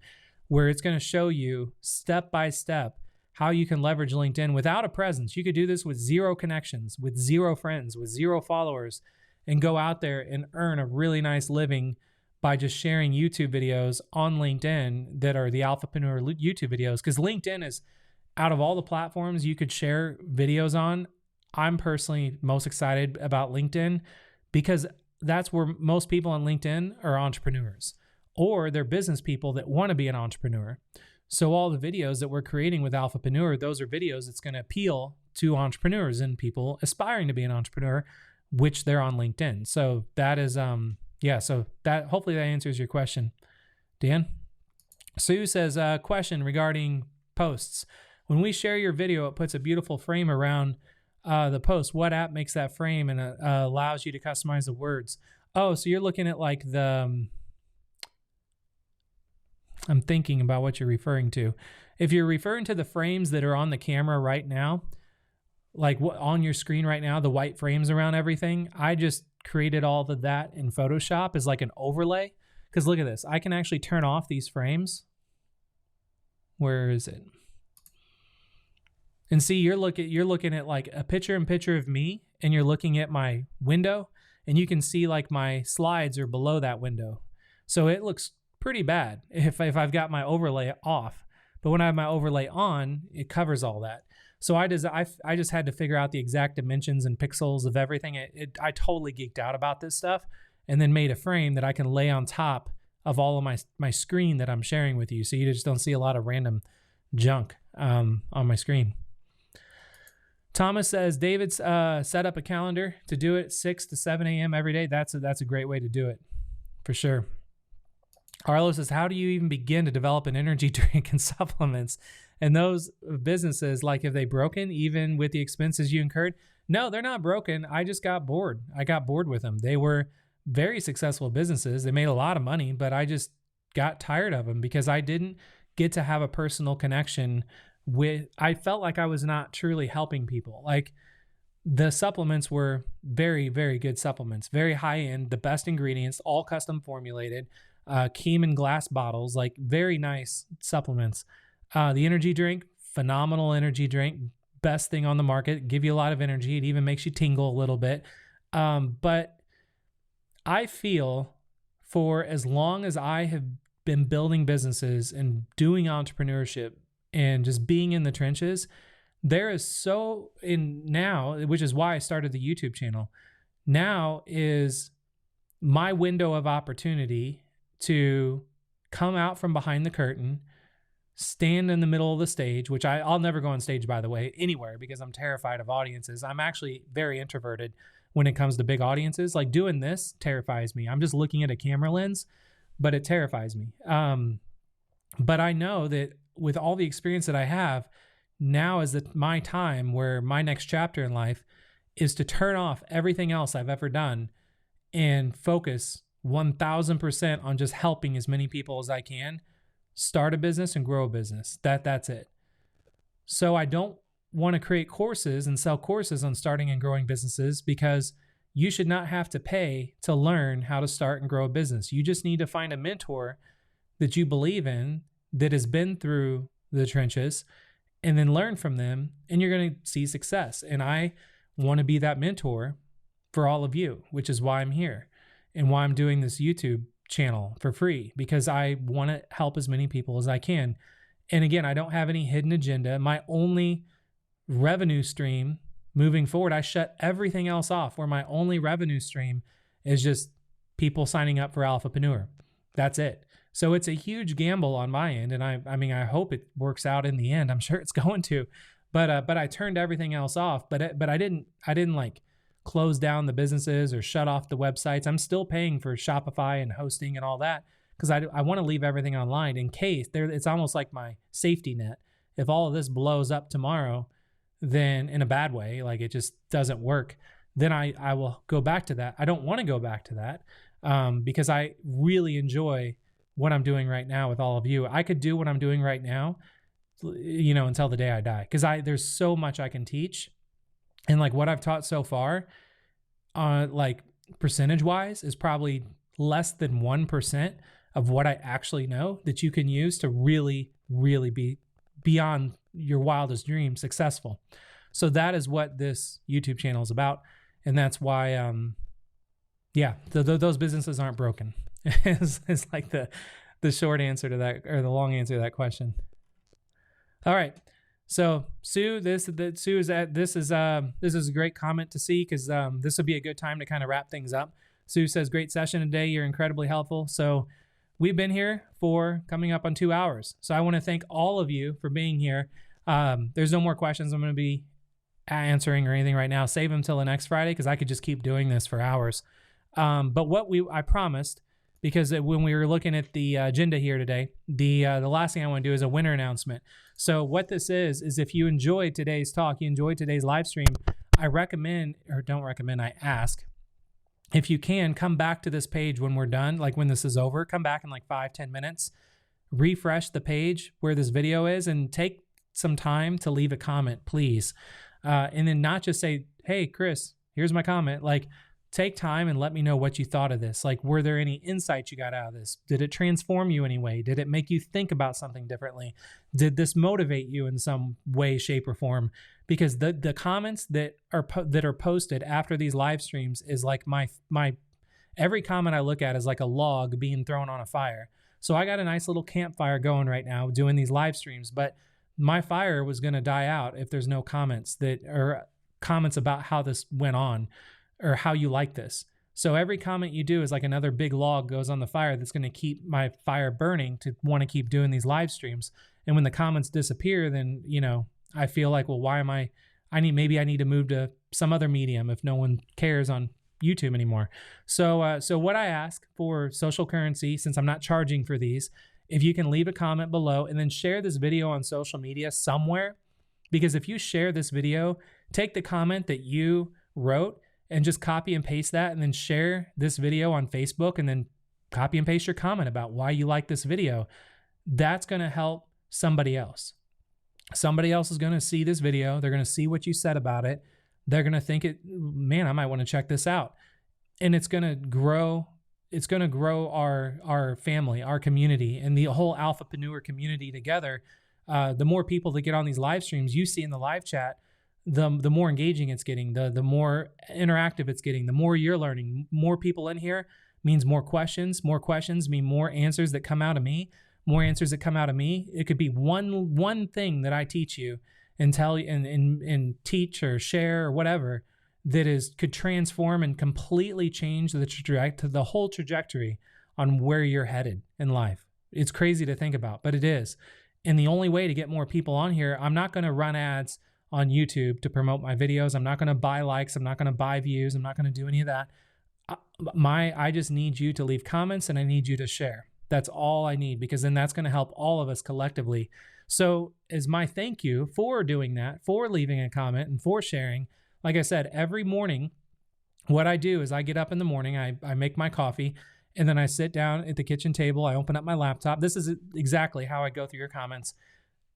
Speaker 1: where it's going to show you step by step how you can leverage LinkedIn without a presence. You could do this with 0 connections, with 0 friends, with 0 followers, and go out there and earn a really nice living by just sharing YouTube videos on LinkedIn that are the Alphapreneur YouTube videos. Because LinkedIn is, out of all the platforms you could share videos on, I'm personally most excited about LinkedIn, because that's where most people on LinkedIn are entrepreneurs, or they're business people that want to be an entrepreneur. So all the videos that we're creating with Alphapreneur, those are videos that's going to appeal to entrepreneurs and people aspiring to be an entrepreneur, which they're on LinkedIn. So that is, so that, hopefully that answers your question, Dan. Sue says, question regarding posts. When we share your video, it puts a beautiful frame around the post. What app makes that frame and allows you to customize the words? Oh, so you're looking at like I'm thinking about what you're referring to. If you're referring to the frames that are on the camera right now, like what on your screen right now, the white frames around everything, I just created all of that in Photoshop as like an overlay. Because look at this, I can actually turn off these frames. Where is it? And see, you're looking at like a picture-in-picture of me, and you're looking at my window, and you can see like my slides are below that window. So it looks pretty bad if I've got my overlay off. But when I have my overlay on, it covers all that. So I just had to figure out the exact dimensions and pixels of everything. I totally geeked out about this stuff, and then made a frame that I can lay on top of all of my screen that I'm sharing with you, so you just don't see a lot of random junk on my screen. Thomas says, David's set up a calendar to do it 6 to 7 a.m. every day. That's a great way to do it, for sure. Arlo says, how do you even begin to develop an energy drink and supplements? And those businesses, like, have they broken even with the expenses you incurred? No, they're not broken. I just got bored. I got bored with them. They were very successful businesses. They made a lot of money, but I just got tired of them because I didn't get to have a personal connection with, I felt like I was not truly helping people. Like, the supplements were very, very good supplements, very high end, the best ingredients, all custom formulated, Keeman glass bottles, like very nice supplements. The energy drink, phenomenal energy drink, best thing on the market, give you a lot of energy. It even makes you tingle a little bit. But I feel for as long as I have been building businesses and doing entrepreneurship and just being in the trenches, there is so in now, which is why I started the YouTube channel. Now is my window of opportunity to come out from behind the curtain, stand in the middle of the stage, which I'll never go on stage, by the way, anywhere, because I'm terrified of audiences. I'm actually very introverted when it comes to big audiences. Like, doing this terrifies me. I'm just looking at a camera lens, but it terrifies me. But I know that with all the experience that I have, now is my time where my next chapter in life is to turn off everything else I've ever done and focus 1000% on just helping as many people as I can start a business and grow a business. That's it. So I don't want to create courses and sell courses on starting and growing businesses, because you should not have to pay to learn how to start and grow a business. You just need to find a mentor that you believe in, that has been through the trenches, and then learn from them, and you're going to see success. And I want to be that mentor for all of you, which is why I'm here and why I'm doing this YouTube channel for free, because I want to help as many people as I can. And again, I don't have any hidden agenda. My only revenue stream moving forward, I shut everything else off, where my only revenue stream is just people signing up for Alphapreneur. That's it. So it's a huge gamble on my end, and I mean, I hope it works out in the end. I'm sure it's going to, but I turned everything else off. But I didn't like close down the businesses or shut off the websites. I'm still paying for Shopify and hosting and all that, because I want to leave everything online in case it's almost like my safety net. If all of this blows up tomorrow, then in a bad way, like it just doesn't work, then I will go back to that. I don't want to go back to that because I really enjoy what I'm doing right now with all of you. I could do what I'm doing right now, until the day I die, because there's so much I can teach. And like what I've taught so far, like percentage wise, is probably less than 1% of what I actually know that you can use to really, really be beyond your wildest dreams successful. So that is what this YouTube channel is about. And that's why, those businesses aren't broken. it's like the short answer to that, or the long answer to that question. All right. So Sue, this is a great comment to see, because this would be a good time to kind of wrap things up. Sue says, great session today. You're incredibly helpful. So we've been here for coming up on 2 hours. So I want to thank all of you for being here. There's no more questions I'm going to be answering or anything right now. Save them till the next Friday, because I could just keep doing this for hours. But I promised, because when we were looking at the agenda here today, the last thing I want to do is a winner announcement. So what this is if you enjoyed today's talk, you enjoyed today's live stream, I ask, if you can, come back to this page when we're done, like when this is over, come back in like 5-10 minutes, refresh the page where this video is, and take some time to leave a comment, please. And then not just say, hey, Chris, here's my comment. Like, take time and let me know what you thought of this. Like, were there any insights you got out of this? Did it transform you anyway? Did it make you think about something differently? Did this motivate you in some way, shape, or form? Because the comments that are posted after these live streams is like my every comment I look at is like a log being thrown on a fire. So I got a nice little campfire going right now doing these live streams, but my fire was going to die out if there's no comments about how this went on or how you like this. So every comment you do is like another big log goes on the fire that's going to keep my fire burning to want to keep doing these live streams. And when the comments disappear, then, I feel like, well, why am maybe I need to move to some other medium if no one cares on YouTube anymore. So what I ask for social currency, since I'm not charging for these, if you can leave a comment below and then share this video on social media somewhere, because if you share this video, take the comment that you wrote and just copy and paste that, and then share this video on Facebook, and then copy and paste your comment about why you like this video. That's going to help somebody else. Somebody else is going to see this video. They're going to see what you said about it. They're going to think, man, I might want to check this out. And it's going to grow. It's going to grow our family, our community, and the whole Alphapreneur community together. The more people that get on these live streams, you see in the live chat, the more engaging it's getting, the more interactive it's getting, the more you're learning. More people in here means more questions. More questions mean more answers that come out of me. More answers that come out of me. It could be one thing that I teach you and tell you and teach or share or whatever that could transform and completely change the whole trajectory on where you're headed in life. It's crazy to think about, but it is. And the only way to get more people on here, I'm not going to run ads on YouTube to promote my videos. I'm not going to buy likes. I'm not going to buy views. I'm not going to do any of that. I just need you to leave comments, and I need you to share. That's all I need, because then that's going to help all of us collectively. So as my thank you for doing that, for leaving a comment and for sharing, like I said, every morning, what I do is I get up in the morning, I make my coffee, and then I sit down at the kitchen table. I open up my laptop. This is exactly how I go through your comments.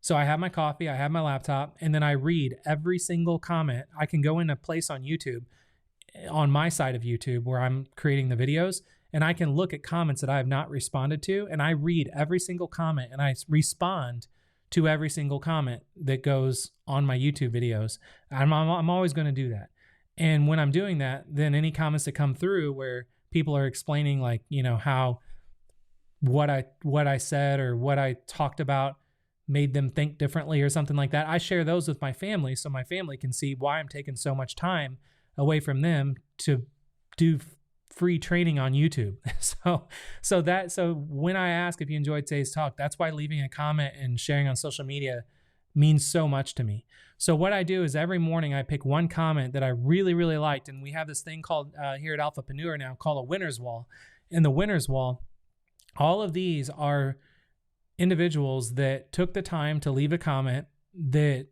Speaker 1: So I have my coffee, I have my laptop, and then I read every single comment. I can go in a place on YouTube, on my side of YouTube where I'm creating the videos, and I can look at comments that I have not responded to, and I read every single comment, and I respond to every single comment that goes on my YouTube videos. I'm always going to do that. And when I'm doing that, then any comments that come through where people are explaining, like, how what I said or what I talked about made them think differently or something like that, I share those with my family so my family can see why I'm taking so much time away from them to do free training on YouTube. So when I ask if you enjoyed today's talk, that's why leaving a comment and sharing on social media means so much to me. So what I do is every morning I pick one comment that I really, really liked. And we have this thing called here at Alphapreneur now called a winner's wall. In the winner's wall, all of these are individuals that took the time to leave a comment that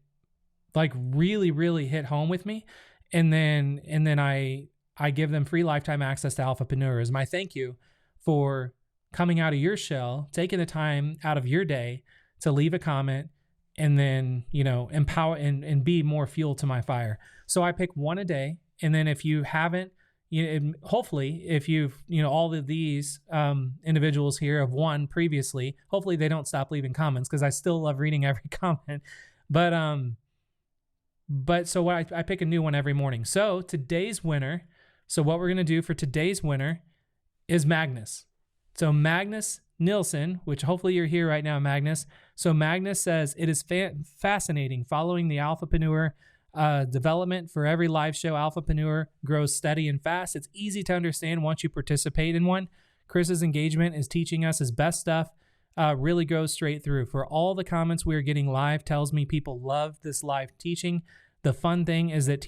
Speaker 1: like really, really hit home with me. And then I give them free lifetime access to Alphapreneur as my thank you for coming out of your shell, taking the time out of your day to leave a comment, and then, empower and be more fuel to my fire. So I pick one a day. And then if you haven't, hopefully if you've, all of these individuals here have won previously, hopefully they don't stop leaving comments, because I still love reading every comment. But so I pick a new one every morning. So today's winner, so what we're going to do for today's winner is Magnus. So Magnus Nilsson, which hopefully you're here right now, Magnus. So Magnus says, it is fascinating following the Alphapreneur development. For every live show, Alphapreneur grows steady and fast. It's easy to understand once you participate in one. Chris's engagement is teaching us his best stuff. Really goes straight through. For all the comments we are getting live tells me people love this live teaching. The fun thing is that the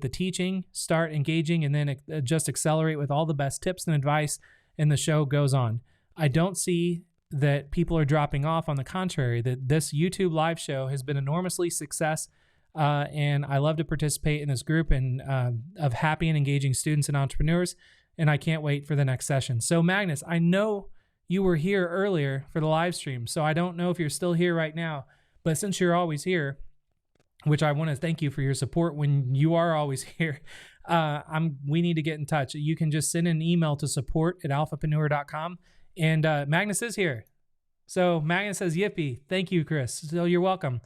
Speaker 1: teaching start engaging, and then just accelerate with all the best tips and advice, and the show goes on. I don't see that people are dropping off. On the contrary, that this YouTube live show has been enormously success, and I love to participate in this group and of happy and engaging students and entrepreneurs, and I can't wait for the next session. So Magnus, I know you were here earlier for the live stream, so I don't know if you're still here right now, but since you're always here, which I want to thank you for your support when you are always here. We need to get in touch. You can just send an email to support@alphapreneur.com. And Magnus is here. So Magnus says, yippee. Thank you, Chris. So you're welcome.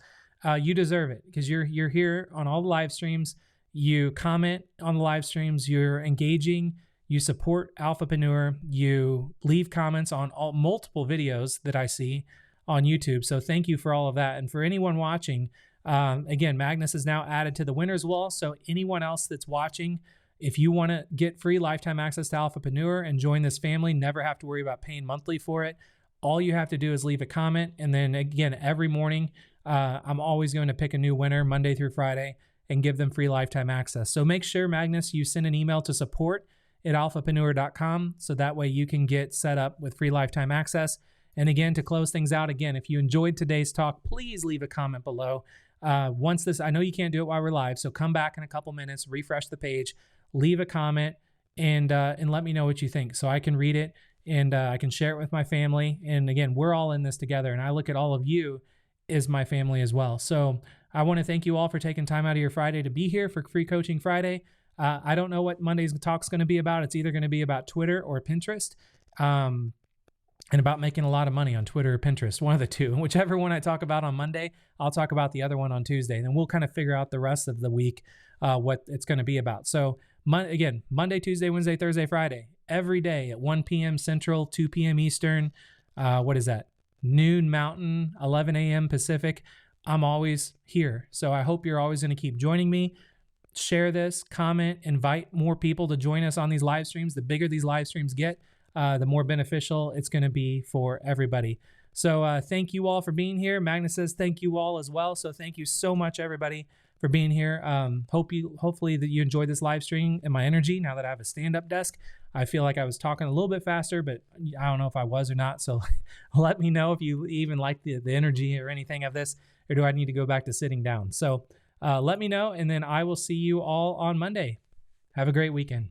Speaker 1: You deserve it because you're here on all the live streams. You comment on the live streams. You're engaging. You support Alphapreneur. You leave comments on multiple videos that I see on YouTube. So thank you for all of that. And for anyone watching, again, Magnus is now added to the winners wall. So anyone else that's watching, if you want to get free lifetime access to Alphapreneur and join this family, never have to worry about paying monthly for it. All you have to do is leave a comment. And then again, every morning, I'm always going to pick a new winner Monday through Friday and give them free lifetime access. So make sure, Magnus, you send an email to support@alphapreneur.com so that way you can get set up with free lifetime access. And again, to close things out, again, if you enjoyed today's talk, please leave a comment below. I know you can't do it while we're live, so come back in a couple minutes, refresh the page, leave a comment, and let me know what you think so I can read it and I can share it with my family. And again, we're all in this together, and I look at all of you as my family as well. So I want to thank you all for taking time out of your Friday to be here for Free Coaching Friday. I don't know what Monday's talk's going to be about. It's either going to be about Twitter or Pinterest. And about making a lot of money on Twitter or Pinterest, one of the two. Whichever one I talk about on Monday, I'll talk about the other one on Tuesday. And then we'll kind of figure out the rest of the week what it's going to be about. So again, Monday, Tuesday, Wednesday, Thursday, Friday, every day at 1 p.m. Central, 2 p.m. Eastern. What is that? Noon Mountain, 11 a.m. Pacific. I'm always here. So I hope you're always going to keep joining me. Share this, comment, invite more people to join us on these live streams. The bigger these live streams get, the more beneficial it's going to be for everybody. So thank you all for being here. Magnus says thank you all as well. So thank you so much, everybody, for being here. Hopefully that you enjoyed this live stream and my energy now that I have a stand-up desk. I feel like I was talking a little bit faster, but I don't know if I was or not. So let me know if you even like the energy or anything of this, or do I need to go back to sitting down? So let me know, and then I will see you all on Monday. Have a great weekend.